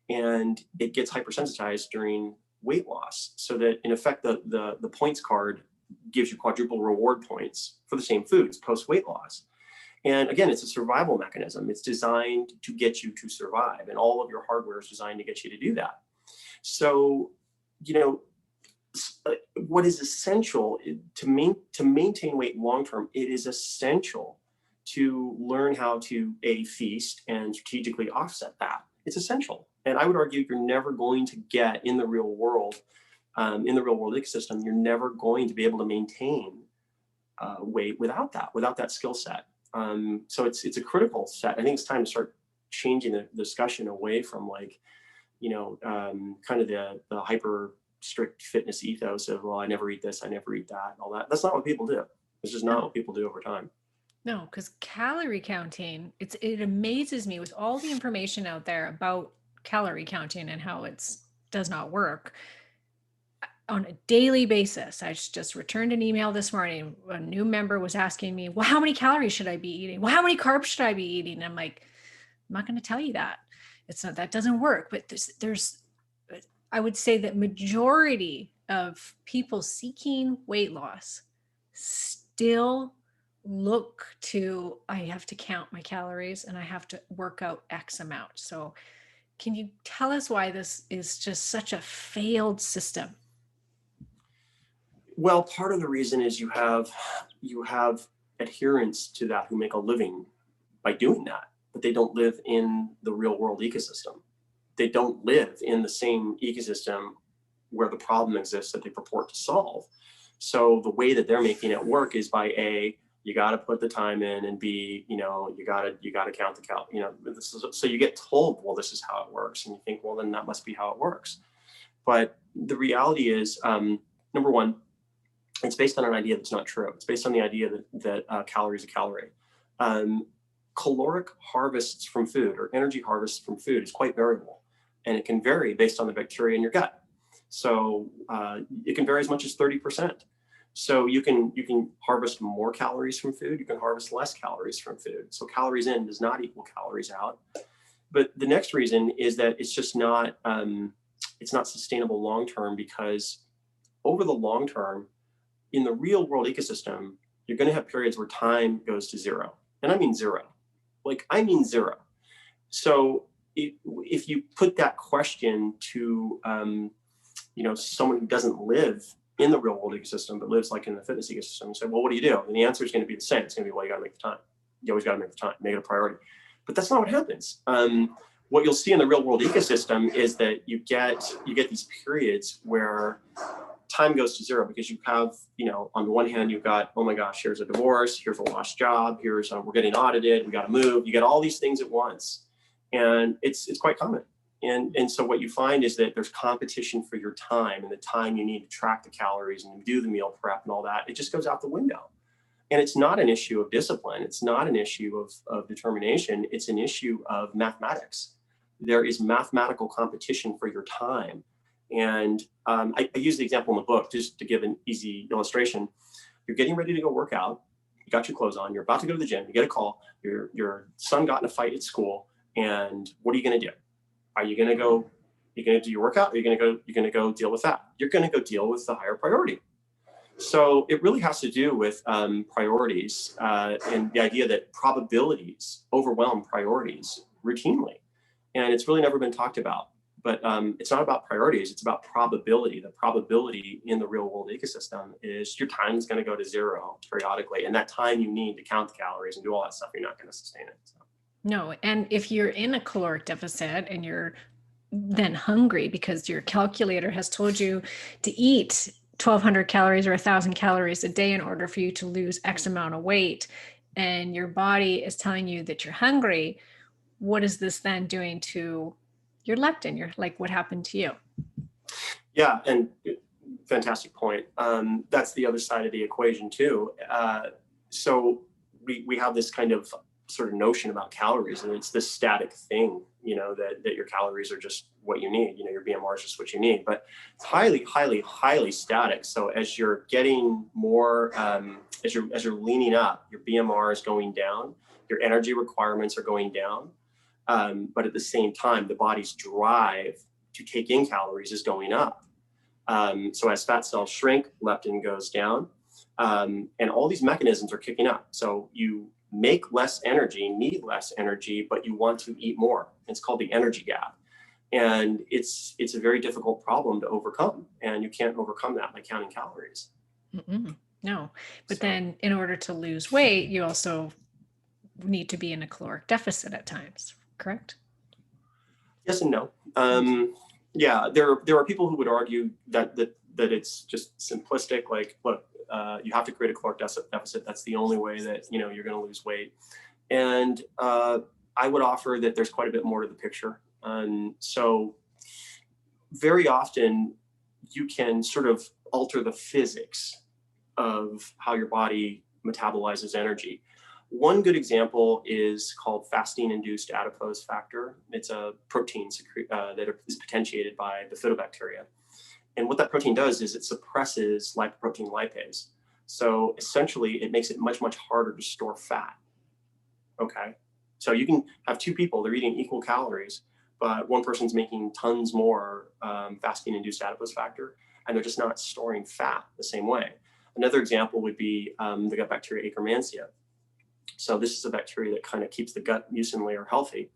B: And it gets hypersensitized during weight loss, so that in effect, the points card gives you quadruple reward points for the same foods post weight loss. And again, it's a survival mechanism. It's designed to get you to survive, and all of your hardware is designed to get you to do that. So, what is essential to maintain weight long term? It is essential to learn how to feast and strategically offset that. It's essential. And I would argue you're never going to get in the real world ecosystem, you're never going to be able to maintain weight without that skill set. So it's a critical set. I think it's time to start changing the discussion away from kind of the hyper strict fitness ethos of, well, I never eat this, I never eat that, and all that. That's not what people do. It's just not what people do over time.
A: No, because calorie counting, it amazes me with all the information out there about calorie counting and how it does not work. On a daily basis, I just returned an email this morning. A new member was asking me, well, how many calories should I be eating? Well, how many carbs should I be eating? And I'm like, I'm not going to tell you that. That doesn't work. But I would say that majority of people seeking weight loss still look to, I have to count my calories and I have to work out X amount. So can you tell us why this is just such a failed system?
B: Well, part of the reason is you have adherents to that who make a living by doing that, but they don't live in the real world ecosystem. They don't live in the same ecosystem where the problem exists that they purport to solve. So the way that they're making it work is by A, you got to put the time in, and B, you got to count the so you get told, well, this is how it works, and you think, well, then that must be how it works. But the reality is, number one, it's based on an idea that's not true. It's based on the idea that calorie is a calorie. Um, Caloric harvests from food, or energy harvests from food, is quite variable, and it can vary based on the bacteria in your gut. So it can vary as much as 30%. So you can harvest more calories from food. You can harvest less calories from food. So calories in does not equal calories out. But the next reason is that it's not sustainable long term, because over the long term, in the real world ecosystem, you're going to have periods where time goes to zero. And I mean zero. Like, I mean zero. So if you put that question to someone who doesn't live in the real world ecosystem, but lives like in the fitness ecosystem, and say, well, what do you do? And the answer is going to be the same. It's going to be, well, you got to make the time. You always got to make the time, make it a priority. But that's not what happens. What you'll see in the real world ecosystem is that you get these periods where time goes to zero, because you have, on the one hand, you've got, oh my gosh, here's a divorce, here's a lost job, here's we're getting audited, we got to move. You get all these things at once, and it's quite common. And so what you find is that there's competition for your time, and the time you need to track the calories and do the meal prep and all that. It just goes out the window. And it's not an issue of discipline. It's not an issue of determination. It's an issue of mathematics. There is mathematical competition for your time. And I use the example in the book just to give an easy illustration. You're getting ready to go work out. You got your clothes on. You're about to go to the gym. You get a call. Your son got in a fight at school. And what are you going to do? Are you going to go? You're going to do your workout? Or you're going to go deal with that? You're going to go deal with the higher priority. So it really has to do with priorities, and the idea that probabilities overwhelm priorities routinely. And it's really never been talked about. But it's not about priorities. It's about probability. The probability in the real world ecosystem is your time is going to go to zero periodically. And that time you need to count the calories and do all that stuff, you're not going to sustain it. So.
A: No. And if you're in a caloric deficit and you're then hungry because your calculator has told you to eat 1,200 calories or 1,000 calories a day in order for you to lose X amount of weight, and your body is telling you that you're hungry, what is this then doing to your leptin? You're like, what happened to you?
B: Yeah, and fantastic point. That's the other side of the equation too. So we have this kind of sort of notion about calories, and it's this static thing, that your calories are just what you need. Your BMR is just what you need, but it's highly, highly, highly static. So as you're getting more, as you're leaning up, your BMR is going down, your energy requirements are going down. But at the same time, the body's drive to take in calories is going up. So as fat cells shrink, leptin goes down, and all these mechanisms are kicking up. So you make less energy, need less energy, but you want to eat more. It's called the energy gap. And it's a very difficult problem to overcome. And you can't overcome that by counting calories.
A: Mm-mm. No. But then in order to lose weight, you also need to be in a caloric deficit at times, correct?
B: Yes and no. Yeah, there are people who would argue that it's just simplistic. Like, look, you have to create a caloric deficit. That's the only way that you're going to lose weight. And I would offer that there's quite a bit more to the picture. So very often you can sort of alter the physics of how your body metabolizes energy. One good example is called fasting-induced adipose factor. It's a protein that is potentiated by bifidobacteria. And what that protein does is it suppresses lipoprotein lipase. So essentially, it makes it much, much harder to store fat. Okay? So you can have two people, they're eating equal calories, but one person's making tons more fasting-induced adipose factor, and they're just not storing fat the same way. Another example would be the gut bacteria Akkermansia. So this is a bacteria that kind of keeps the gut mucin layer healthy.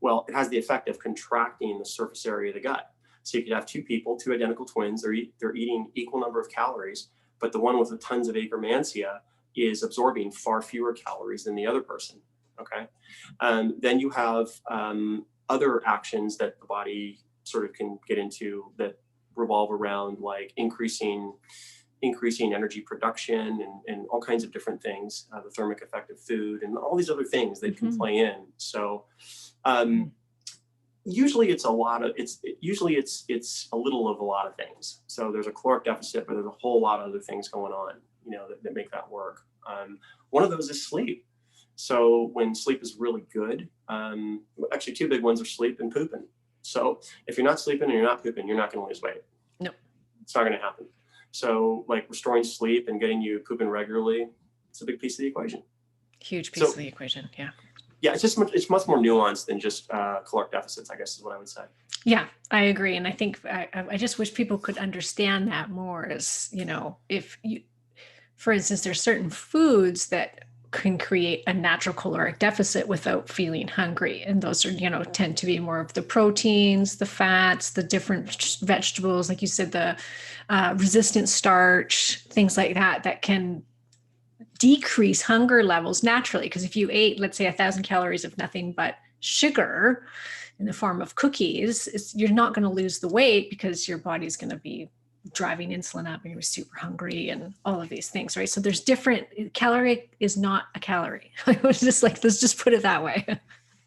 B: Well, it has the effect of contracting the surface area of the gut. So you could have two people, two identical twins, they're eating equal number of calories, but the one with the tons of Akkermansia is absorbing far fewer calories than the other person. Okay. Then you have other actions that the body sort of can get into that revolve around like increasing energy production and all kinds of different things, the thermic effect of food and all these other things that can play in. So usually it's a lot of, it's a little of a lot of things. So there's a caloric deficit, but there's a whole lot of other things going on, that make that work. One of those is sleep. So when sleep is really good, actually two big ones are sleep and pooping. So if you're not sleeping and you're not pooping, you're not going to lose weight.
A: No,
B: it's not going to happen. So like restoring sleep and getting you pooping regularly, it's a big piece of the equation.
A: Huge piece of the equation. Yeah.
B: Yeah. It's much more nuanced than just caloric deficits, I guess is what I would say.
A: Yeah, I agree. And I think I just wish people could understand that more as, if you, for instance, there's certain foods that can create a natural caloric deficit without feeling hungry. And those are, tend to be more of the proteins, the fats, the different vegetables, like you said, the resistant starch, things like that can decrease hunger levels naturally. Because if you ate, let's say 1,000 calories of nothing but sugar in the form of cookies, you're not going to lose the weight because your body's going to be driving insulin up and you're super hungry and all of these things, right? So there's different, calorie is not a calorie. I was just like, let's just put it that way.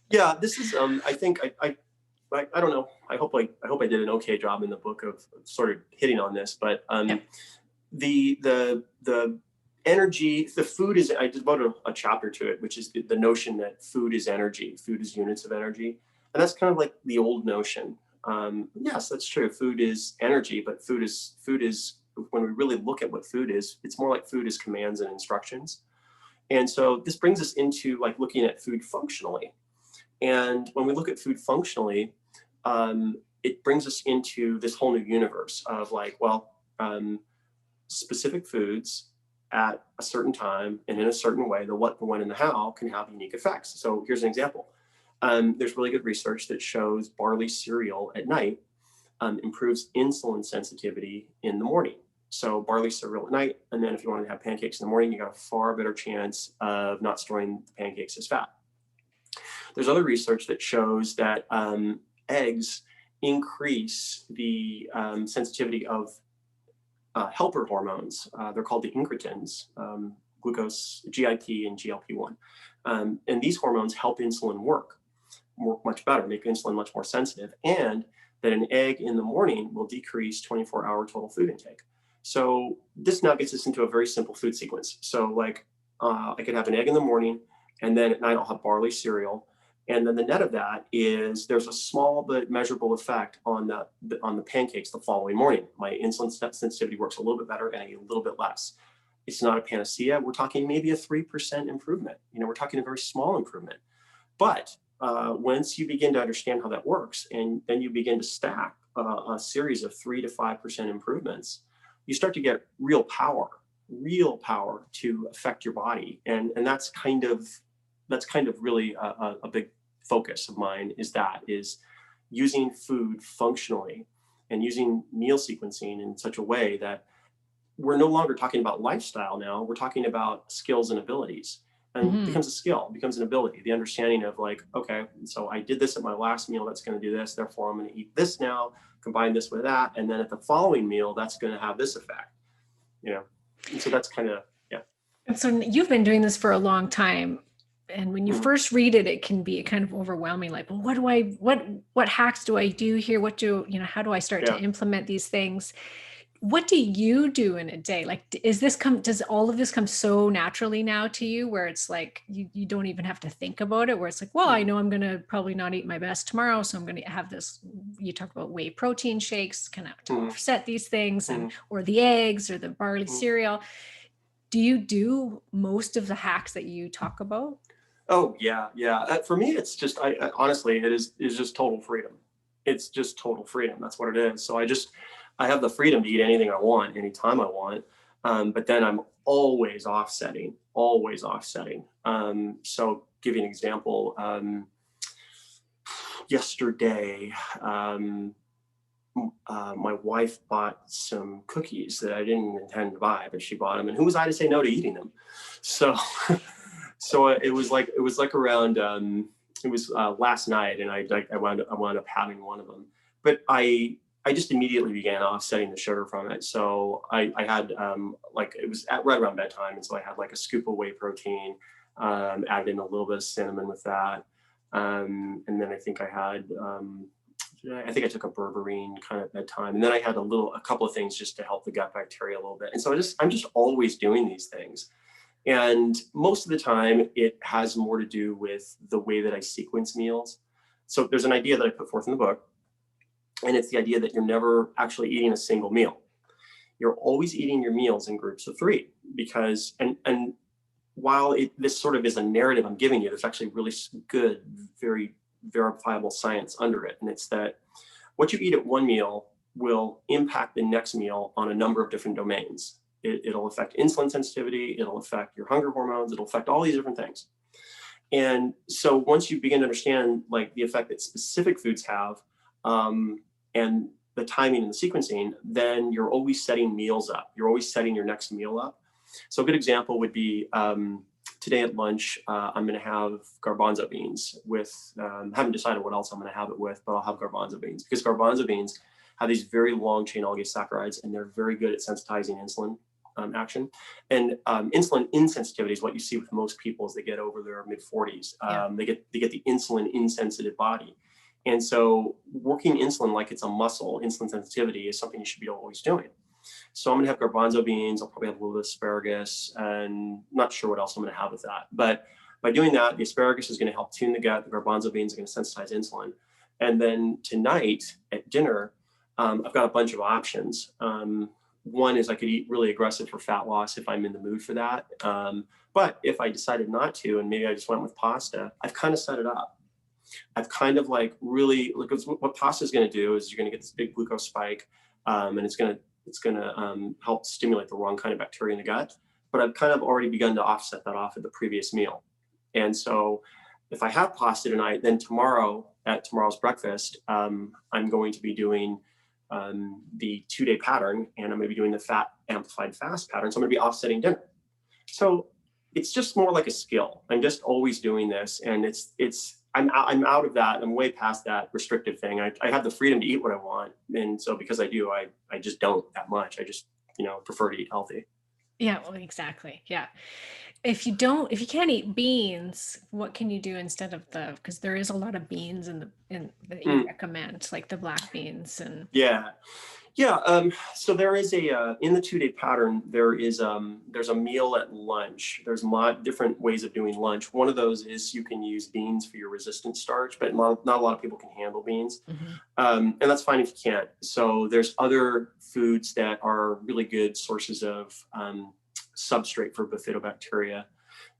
B: Yeah, this is, I think, I don't know. I hope I did an okay job in the book of sort of hitting on this, but the energy, the food is, I devoted a chapter to it, which is the notion that food is energy, food is units of energy. And that's kind of like the old notion. Yes, that's true. Food is energy, but food is, when we really look at what food is, it's more like food is commands and instructions. And so this brings us into like looking at food functionally. And when we look at food functionally, it brings us into this whole new universe of like, specific foods at a certain time and in a certain way, the what, the when, and the how can have unique effects. So here's an example. There's really good research that shows barley cereal at night improves insulin sensitivity in the morning. So barley cereal at night, and then if you want to have pancakes in the morning, you got a far better chance of not storing the pancakes as fat. There's other research that shows that eggs increase the sensitivity of helper hormones. They're called the incretins, glucose, GIP, and GLP-1. And these hormones help insulin work much better, make insulin much more sensitive, and that an egg in the morning will decrease 24-hour total food intake. So this now gets us into a very simple food sequence. So like I could have an egg in the morning, and then at night I'll have barley cereal. And then the net of that is there's a small but measurable effect on the pancakes the following morning. My insulin sensitivity works a little bit better and I eat a little bit less. It's not a panacea. We're talking maybe a 3% improvement. We're talking a very small improvement. But once you begin to understand how that works, and then you begin to stack a series of 3 to 5% improvements, you start to get real power to affect your body. And that's kind of really a big focus of mine, is using food functionally and using meal sequencing in such a way that we're no longer talking about lifestyle now, we're talking about skills and abilities. And it becomes a skill, becomes an ability, the understanding of like, okay, so I did this at my last meal, that's going to do this, therefore I'm going to eat this now, combine this with that, and then at the following meal, that's going to have this effect, And so that's kind of, yeah.
A: And so you've been doing this for a long time. And when you first read it, it can be kind of overwhelming. Like, well, what hacks do I do here? How do I start to implement these things? What do you do in a day? Like, does all of this come so naturally now to you where it's like, you don't even have to think about it, where it's like, well, I know I'm going to probably not eat my best tomorrow. So I'm going to have this, you talk about whey protein shakes, kind of to offset these things, or the eggs or the barley cereal. Do you do most of the hacks that you talk about?
B: Oh yeah. For me, it's just, I honestly, it is just total freedom. It's just total freedom. That's what it is. So I have the freedom to eat anything I want, anytime I want. But then I'm always offsetting. So give you an example. Yesterday, my wife bought some cookies that I didn't intend to buy, but she bought them, and who was I to say no to eating them? So, so it was like around it was last night, and I wound up having one of them, but I just immediately began offsetting the sugar from it. So I had like, it was right around bedtime, and so I had like a scoop of whey protein, added in a little bit of cinnamon with that, and then I think I took a berberine kind of at bedtime, and then I had a couple of things just to help the gut bacteria a little bit. And so I'm just always doing these things. And most of the time it has more to do with the way that I sequence meals. So there's an idea that I put forth in the book, and it's the idea that you're never actually eating a single meal. You're always eating your meals in groups of 3, because, and while this sort of is a narrative I'm giving you, there's actually really good, very verifiable science under it. And it's that what you eat at one meal will impact the next meal on a number of different domains. It'll affect insulin sensitivity, it'll affect your hunger hormones, it'll affect all these different things. And so once you begin to understand like the effect that specific foods have, and the timing and the sequencing, then you're always setting meals up. You're always setting your next meal up. So a good example would be today at lunch, I'm going to have garbanzo beans with, haven't decided what else I'm going to have it with, but I'll have garbanzo beans, because garbanzo beans have these very long chain oligosaccharides, and they're very good at sensitizing insulin action. And insulin insensitivity is what you see with most people as they get over their mid 40s. They get the insulin insensitive body. And so working insulin like it's a muscle, insulin sensitivity, is something you should be always doing. So I'm going to have garbanzo beans. I'll probably have a little bit of asparagus, and not sure what else I'm going to have with that. But by doing that, the asparagus is going to help tune the gut. The garbanzo beans are going to sensitize insulin. And then tonight at dinner, I've got a bunch of options. One is I could eat really aggressive for fat loss if I'm in the mood for that. But if I decided not to, and maybe I just went with pasta, I've kind of set it up. I've kind of like really, look, what pasta is going to do is you're going to get this big glucose spike, and it's going to help stimulate the wrong kind of bacteria in the gut. But I've kind of already begun to offset that off at the previous meal. And so if I have pasta tonight, then at tomorrow's breakfast, I'm going to be doing the 2-day pattern, and I'm going to be doing the fat amplified fast pattern. So I'm going to be offsetting dinner. So it's just more like a skill. I'm just always doing this, and I'm out of that. I'm way past that restrictive thing. I have the freedom to eat what I want. And so because I do, I just don't that much. I just, prefer to eat healthy.
A: Yeah, well, exactly. Yeah. If you can't eat beans, what can you do instead of because there is a lot of beans that you recommend, like the black beans and.
B: Yeah. So there is in the 2-day pattern, there's a meal at lunch. There's a lot of different ways of doing lunch. One of those is you can use beans for your resistant starch, but not a lot of people can handle beans. And that's fine if you can't. So there's other foods that are really good sources of substrate for bifidobacteria.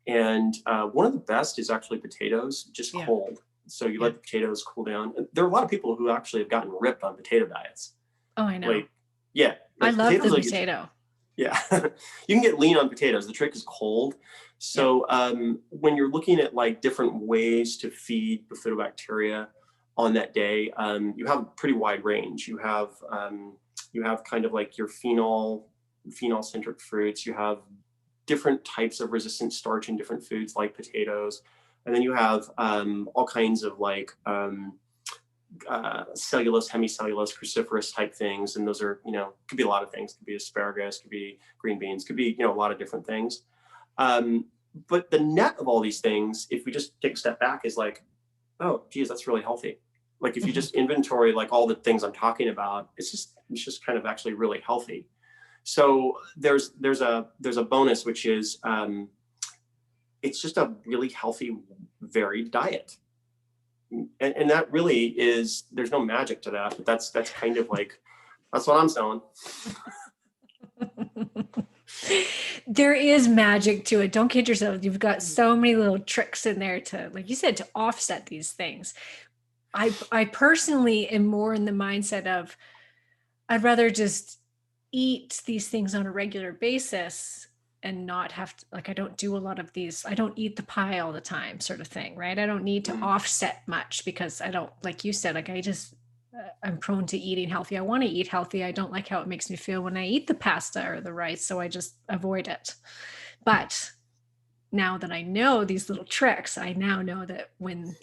B: And one of the best is actually potatoes, just cold. So you let the potatoes cool down. There are a lot of people who actually have gotten ripped on potato diets.
A: Oh, I know.
B: I
A: love the potato.
B: Yeah. You can get lean on potatoes. The trick is cold. So when you're looking at like different ways to feed bifidobacteria on that day, you have a pretty wide range. You have kind of like your phenol-centric fruits. You have different types of resistant starch in different foods like potatoes. And then you have all kinds of like cellulose, hemicellulose, cruciferous type things. And those are, could be a lot of things. Could be asparagus, could be green beans, could be, a lot of different things. But the net of all these things, if we just take a step back, is like, oh, geez, that's really healthy. Like if you just inventory like all the things I'm talking about, it's just kind of actually really healthy. So there's a bonus, which is it's just a really healthy, varied diet. And that really is, there's no magic to that, but that's kind of like, that's what I'm selling.
A: There is magic to it. Don't kid yourself. You've got so many little tricks in there to, like you said, to offset these things. I personally am more in the mindset of, I'd rather just eat these things on a regular basis and not have to, like, I don't do a lot of these, I don't eat the pie all the time sort of thing, right? I don't need to
B: Mhm.
A: offset much because I don't, like you said, like I'm prone to eating healthy. I want to eat healthy. I don't like how it makes me feel when I eat the pasta or the rice, so I just avoid it. But now that I know these little tricks, I now know that when,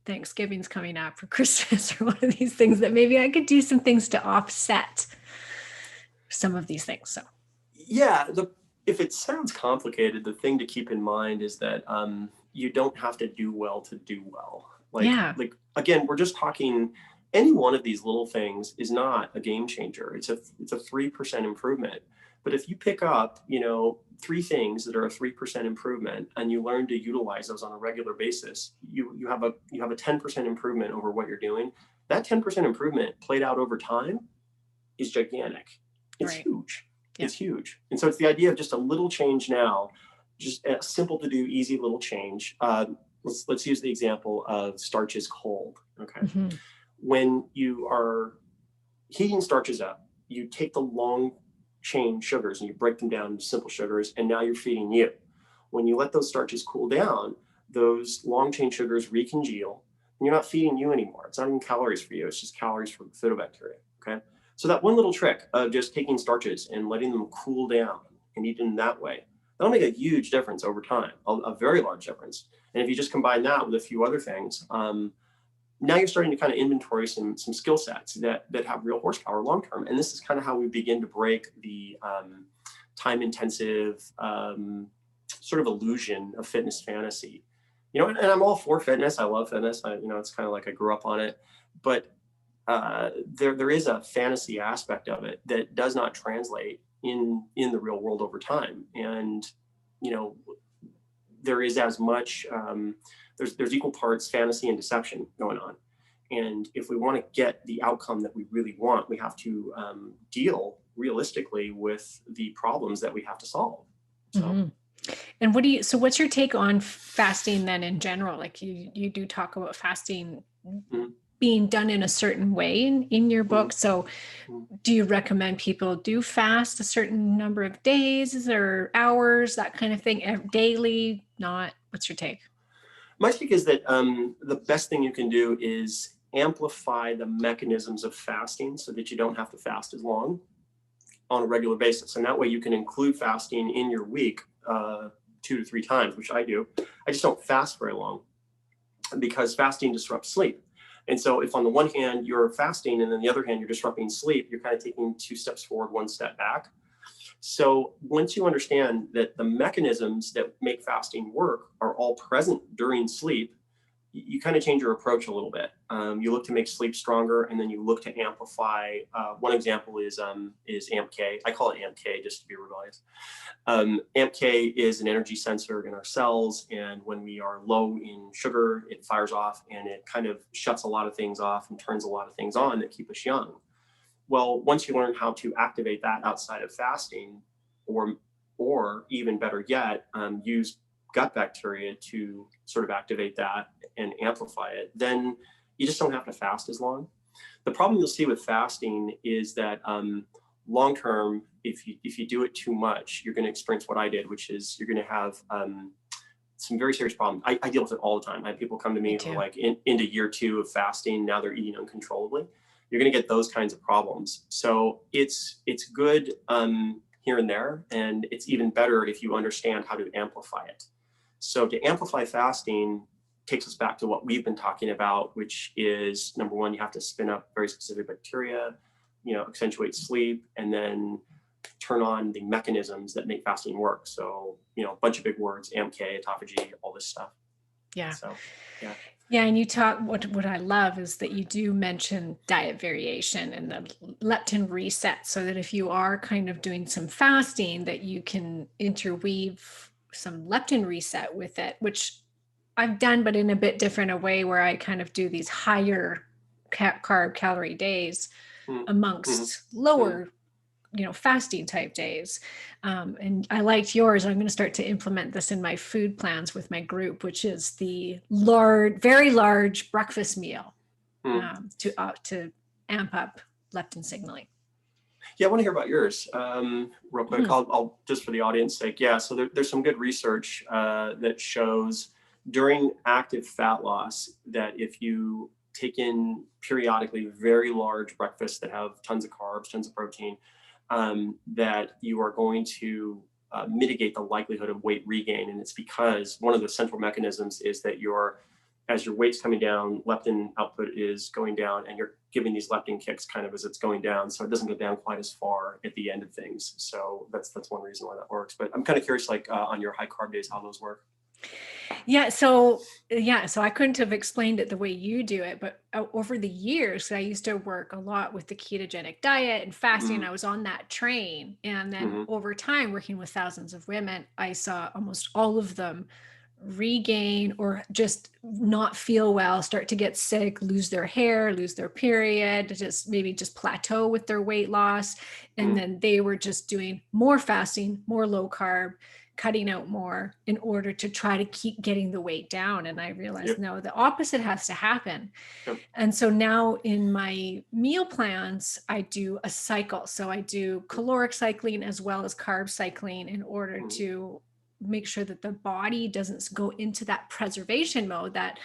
A: Thanksgiving's coming up for Christmas or one of these things, that maybe I could do some things to offset some of these things. So
B: Yeah, if it sounds complicated, the thing to keep in mind is that you don't have to do well to do well.
A: yeah,
B: Like again, we're just talking. Any one of these little things is not a game changer. It's a 3% improvement. But if you pick up, three things that are a 3% improvement, and you learn to utilize those on a regular basis, you have a 10% improvement over what you're doing. That 10% improvement played out over time is gigantic. It's
A: right.
B: huge.
A: Yeah.
B: It's huge. And so it's the idea of just a little change now, just a simple to do, easy little change. Let's use the example of starches cold. Okay.
A: Mm-hmm.
B: When you are heating starches up, you take the long chain sugars and you break them down into simple sugars, and now you're feeding you. When you let those starches cool down, those long chain sugars recongeal, and you're not feeding you anymore. It's not even calories for you, it's just calories for phytobacteria. Okay. So that one little trick of just taking starches and letting them cool down and eating them that way, that'll make a huge difference over time, a very large difference. And if you just combine that with a few other things, now you're starting to kind of inventory some skill sets that have real horsepower long term. And this is kind of how we begin to break the time intensive sort of illusion of fitness fantasy. And I'm all for fitness. I love fitness. It's kind of like I grew up on it, but there is a fantasy aspect of it that does not translate in the real world over time. And there is as much there's equal parts fantasy and deception going on. And if we want to get the outcome that we really want, we have to deal realistically with the problems that we have to solve. So.
A: Mm-hmm. And so what's your take on fasting then in general? Like you do talk about fasting
B: Mm-hmm.
A: being done in a certain way in your book. So do you recommend people do fast a certain number of days or hours, that kind of thing, daily? Not, what's your take?
B: My take is that the best thing you can do is amplify the mechanisms of fasting so that you don't have to fast as long on a regular basis. And that way you can include fasting in your week 2 to 3 times, which I do. I just don't fast very long because fasting disrupts sleep. And so if on the one hand you're fasting and then the other hand you're disrupting sleep, you're kind of taking 2 steps forward, 1 step back. So once you understand that the mechanisms that make fasting work are all present during sleep, you kind of change your approach a little bit. You look to make sleep stronger, and then you look to amplify. One example is AMP-K. I call it AMP-K just to be rebellious. AMP-K is an energy sensor in our cells, and when we are low in sugar, it fires off and it kind of shuts a lot of things off and turns a lot of things on that keep us young. Well, once you learn how to activate that outside of fasting, or even better yet, use gut bacteria to sort of activate that and amplify it, then you just don't have to fast as long. The problem you'll see with fasting is that long term, if you do it too much, you're going to experience what I did, which is you're going to have some very serious problems. I deal with it all the time. I have people come to me who are like into year 2 of fasting. Now they're eating uncontrollably. You're going to get those kinds of problems. So it's good here and there, and it's even better if you understand how to amplify it. So to amplify fasting takes us back to what we've been talking about, which is number 1, you have to spin up very specific bacteria, accentuate sleep, and then turn on the mechanisms that make fasting work. So, a bunch of big words, AMP-K, autophagy, all this stuff.
A: Yeah.
B: So, yeah.
A: Yeah, and you talk, what I love is that you do mention diet variation and the leptin reset, so that if you are kind of doing some fasting, that you can interweave some leptin reset with it, which I've done, but in a bit different a way, where I kind of do these higher carb calorie days amongst lower fasting type days. And I liked yours. I'm going to start to implement this in my food plans with my group, which is the very large breakfast meal to amp up leptin signaling.
B: Yeah, I want to hear about yours real quick.
A: Mhm.
B: I'll just for the audience sake. Yeah, so there's some good research that shows during active fat loss that if you take in periodically very large breakfasts that have tons of carbs, tons of protein, that you are going to mitigate the likelihood of weight regain. And it's because one of the central mechanisms is that as your weight's coming down, leptin output is going down, and you're giving these leptin kicks kind of as it's going down, so it doesn't go down quite as far at the end of things. So that's one reason why that works. But I'm kind of curious, like on your high carb days, how those work.
A: So I couldn't have explained it the way you do it, but over the years, I used to work a lot with the ketogenic diet and fasting.
B: Mm-hmm.
A: I was on that train. And then
B: Mm-hmm.
A: over time, working with thousands of women, I saw almost all of them regain or just not feel well, start to get sick, lose their hair, lose their period, just plateau with their weight loss. And then they were just doing more fasting, more low carb, cutting out more in order to try to keep getting the weight down. And I realized,
B: Yep.
A: no, the opposite has to happen.
B: Yep.
A: And so now in my meal plans, I do a cycle. So I do caloric cycling as well as carb cycling in order
B: Mm-hmm.
A: to make sure that the body doesn't go into that preservation mode, that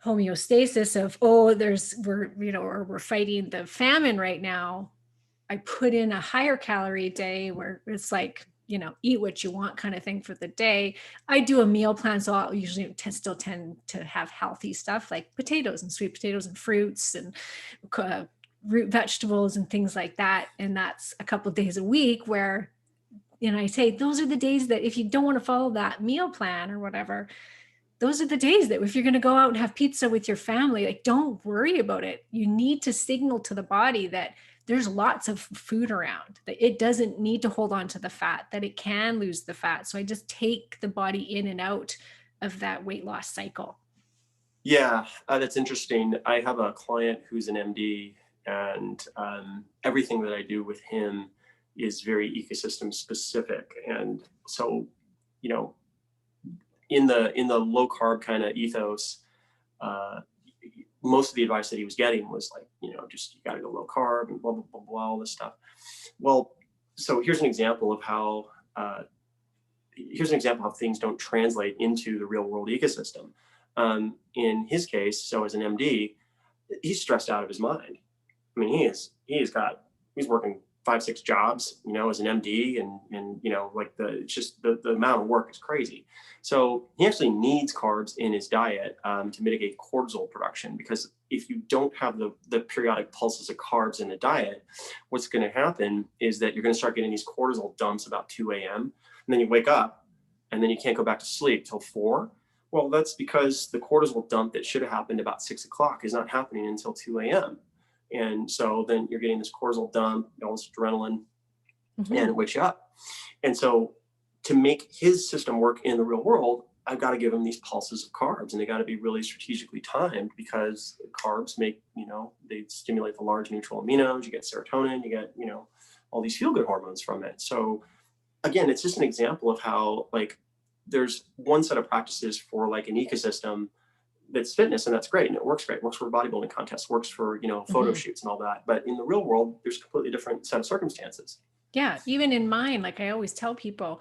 A: homeostasis of, we're fighting the famine right now. I put in a higher calorie day where it's like, eat what you want kind of thing for the day. I do a meal plan, so I'll usually still tend to have healthy stuff like potatoes and sweet potatoes and fruits and root vegetables and things like that. And that's a couple of days a week where, I say those are the days that if you don't want to follow that meal plan or whatever, those are the days that if you're going to go out and have pizza with your family, like, don't worry about it. You need to signal to the body that there's lots of food around, that it doesn't need to hold on to the fat, that it can lose the fat. So I just take the body in and out of that weight loss cycle.
B: Yeah, that's interesting. I have a client who's an MD, and everything that I do with him is very ecosystem specific. And so, you know, in the low carb kind of ethos, uh, most of the advice that he was getting was like, just you got to go low carb and blah blah blah blah, all this stuff. Well, so here's an example how things don't translate into the real world ecosystem. In his case, so as an MD, he's stressed out of his mind. I mean, he's working 5, 6 jobs, as an MD, and like it's just the amount of work is crazy. So he actually needs carbs in his diet to mitigate cortisol production, because if you don't have the periodic pulses of carbs in the diet, what's going to happen is that you're going to start getting these cortisol dumps about 2 a.m. and then you wake up and then you can't go back to sleep till 4. Well, that's because the cortisol dump that should have happened about 6 o'clock is not happening until 2 a.m. And so then you're getting this cortisol dump, all this adrenaline, and it wakes you up. And so to make his system work in the real world, I've got to give him these pulses of carbs, and they got to be really strategically timed, because carbs make, they stimulate the large neutral aminos, you get serotonin, you get, all these feel good hormones from it. So again, it's just an example of how, like, there's one set of practices for like an ecosystem that's fitness, and that's great, and it works great. It works for bodybuilding contests, works for photo shoots and all that. But in the real world, there's a completely different set of circumstances.
A: Yeah, even in mine, like I always tell people,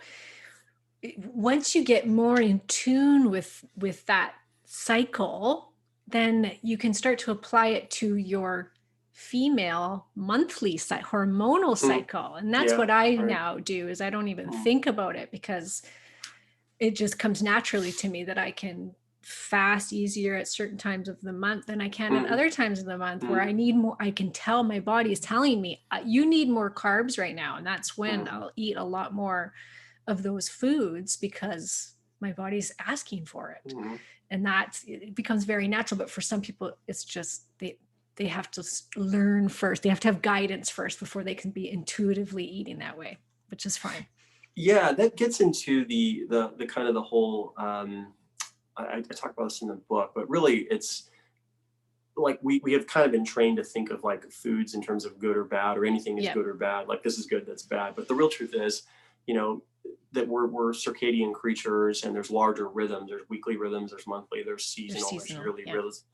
A: once you get more in tune with that cycle, then you can start to apply it to your female monthly hormonal cycle. And that's
B: Yeah,
A: what I
B: right.
A: now do, is I don't even think about it, because it just comes naturally to me that I can fast easier at certain times of the month than I can at other times of the month, where I need more. I can tell my body is telling me, you need more carbs right now. And that's when I'll eat a lot more of those foods, because my body's asking for it. And it becomes very natural. But for some people, it's just, they have to learn first. They have to have guidance first before they can be intuitively eating that way, which is fine.
B: Yeah, that gets into the kind of the whole, I talk about this in the book, but really it's like we have kind of been trained to think of like foods in terms of good or bad, or anything is good or bad, like this is good, that's bad. But the real truth is, that we're circadian creatures, and there's larger rhythms. There's weekly rhythms, there's monthly, there's seasonal, there's yearly rhythms.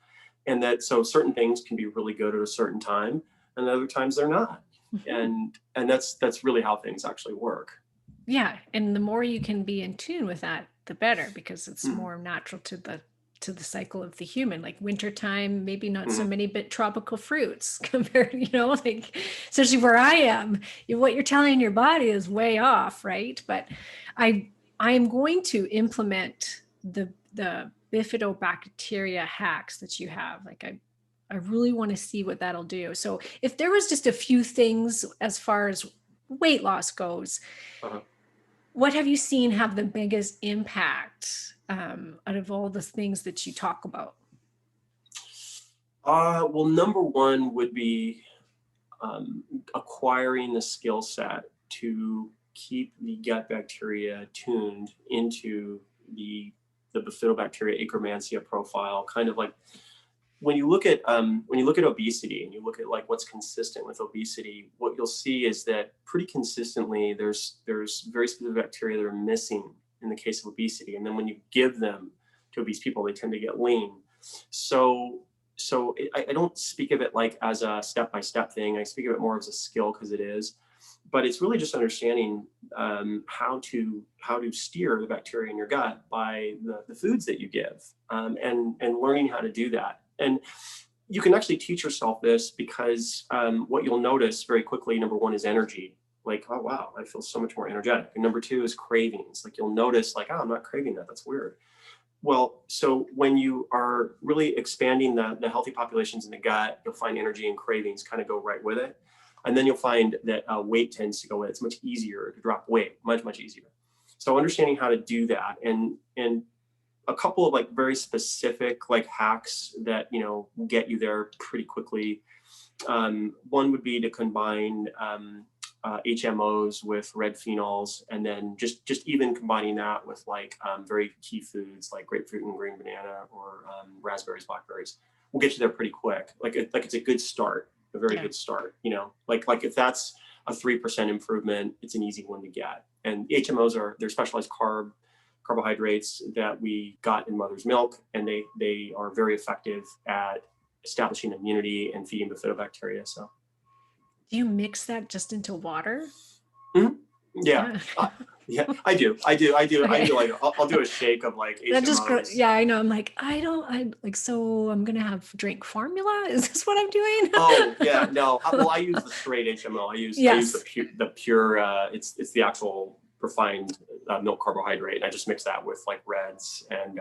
B: And that, so certain things can be really good at a certain time, and other times they're not. and that's really how things actually work.
A: Yeah, and the more you can be in tune with that, the better, because it's
B: Mm-hmm.
A: more natural to the cycle of the human. Like wintertime, maybe not so
B: Mm-hmm.
A: many but tropical fruits compared, like especially where I am, what you're telling your body is way off, right? But I am going to implement the bifidobacteria hacks that you have. Like I really want to see what that'll do. So if there was just a few things as far as weight loss goes,
B: Uh-huh.
A: what have you seen have the biggest impact out of all the things that you talk about?
B: Well, number one would be acquiring the skill set to keep the gut bacteria tuned into the bifidobacteria akkermansia profile. Kind of like when you look at obesity and you look at like what's consistent with obesity, what you'll see is that pretty consistently there's very specific bacteria that are missing in the case of obesity, and then when you give them to obese people, they tend to get lean. So I don't speak of it like as a step-by-step thing. I speak of it more as a skill, because it is, but it's really just understanding how to steer the bacteria in your gut by the foods that you give, and learning how to do that. And you can actually teach yourself this, because what you'll notice very quickly, number one, is energy. Like, oh wow, I feel so much more energetic. And number two is cravings. Like, you'll notice like, oh, I'm not craving that. That's weird. Well, so when you are really expanding the healthy populations in the gut, you'll find energy and cravings kind of go right with it. And then you'll find that weight tends to go with it. It's much easier to drop weight, much, much easier. So understanding how to do that, and a couple of like very specific like hacks that, get you there pretty quickly. One would be to combine HMOs with red phenols, and then just even combining that with like very key foods like grapefruit and green banana, or raspberries, blackberries, will get you there pretty quick. Like it's a good start, a very good start. Like if that's a 3% improvement, it's an easy one to get. And HMOs they're specialized carbohydrates that we got in mother's milk, and they are very effective at establishing immunity and feeding bifidobacteria. So.
A: Do you mix that just into water?
B: Mm-hmm. Yeah. Yeah, I do. Okay. I do like, I'll do a shake of like HMOs.
A: That just, yeah, I know. I'm like, I like, so I'm going to have drink formula. Is this what I'm doing?
B: Oh yeah, no. Well, I use the straight HMO. I use the pure, it's the actual refined milk carbohydrate. And I just mix that with like reds and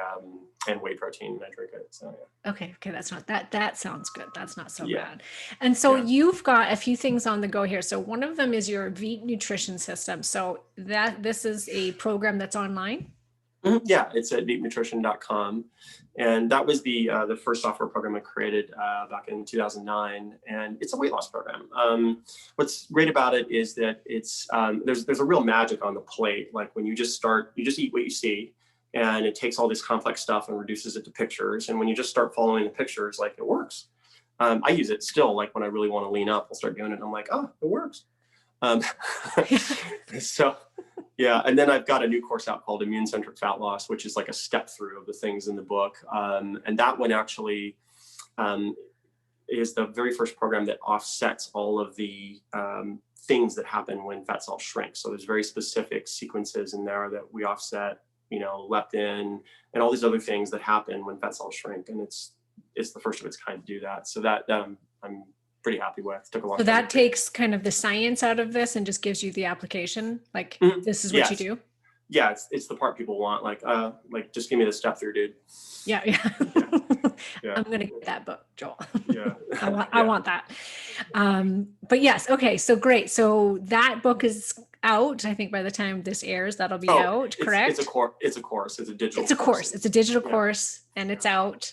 B: whey protein, and I drink it. So yeah.
A: Okay, that's not that sounds good. That's not so bad. And so you've got a few things on the go here. So one of them is your VEEP Nutrition System. So this is a program that's online.
B: Mm-hmm. Yeah, it's at veepnutrition.com, and that was the first software program I created back in 2009, and it's a weight loss program. What's great about it is that it's there's a real magic on the plate. Like when you just start, you just eat what you see, and it takes all this complex stuff and reduces it to pictures. And when you just start following the pictures, like, it works. I use it still. Like when I really want to lean up, I'll start doing it, and I'm like, oh, it works. So. Yeah, and then I've got a new course out called Centric Fat Loss, which is like a step through of the things in the book. And that one actually is the very first program that offsets all of the things that happen when fat cells shrink. So there's very specific sequences in there that we offset, leptin and all these other things that happen when fat cells shrink. And it's the first of its kind to do that. So that I'm pretty happy with. Took a long time.
A: So that takes kind of the science out of this and just gives you the application. Like, this is what you do.
B: Yeah, it's the part people want. Like just give me the step through, dude.
A: Yeah. I'm gonna get that book, Joel.
B: Yeah.
A: I want that. But yes, okay, so great. So that book is out. I think by the time this airs, that'll be out. Correct?
B: It's a course. It's a course. It's a digital.
A: It's a course. It's a digital course, and it's out.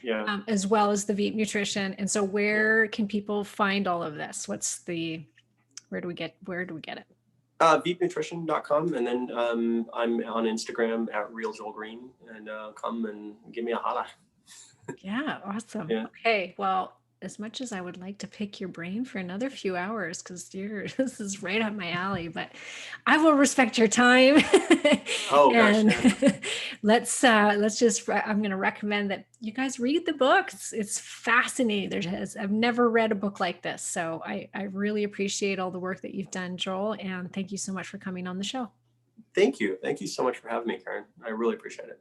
B: Yeah.
A: As well as the VEEP Nutrition. And so where can people find all of this? Where do we get it?
B: VEEPnutrition.com, and then I'm on Instagram at @RealJoelGreene, and come and give me a holla.
A: Yeah, awesome.
B: Yeah.
A: Okay, well, as much as I would like to pick your brain for another few hours, because you're this is right up my alley, but I will respect your time.
B: Oh gosh,
A: And
B: yeah.
A: let's just I'm going to recommend that you guys read the book. It's fascinating. I've never read a book like this, so I really appreciate all the work that you've done, Joel, and thank you so much for coming on the show.
B: Thank you so much for having me, Karen. I really appreciate it.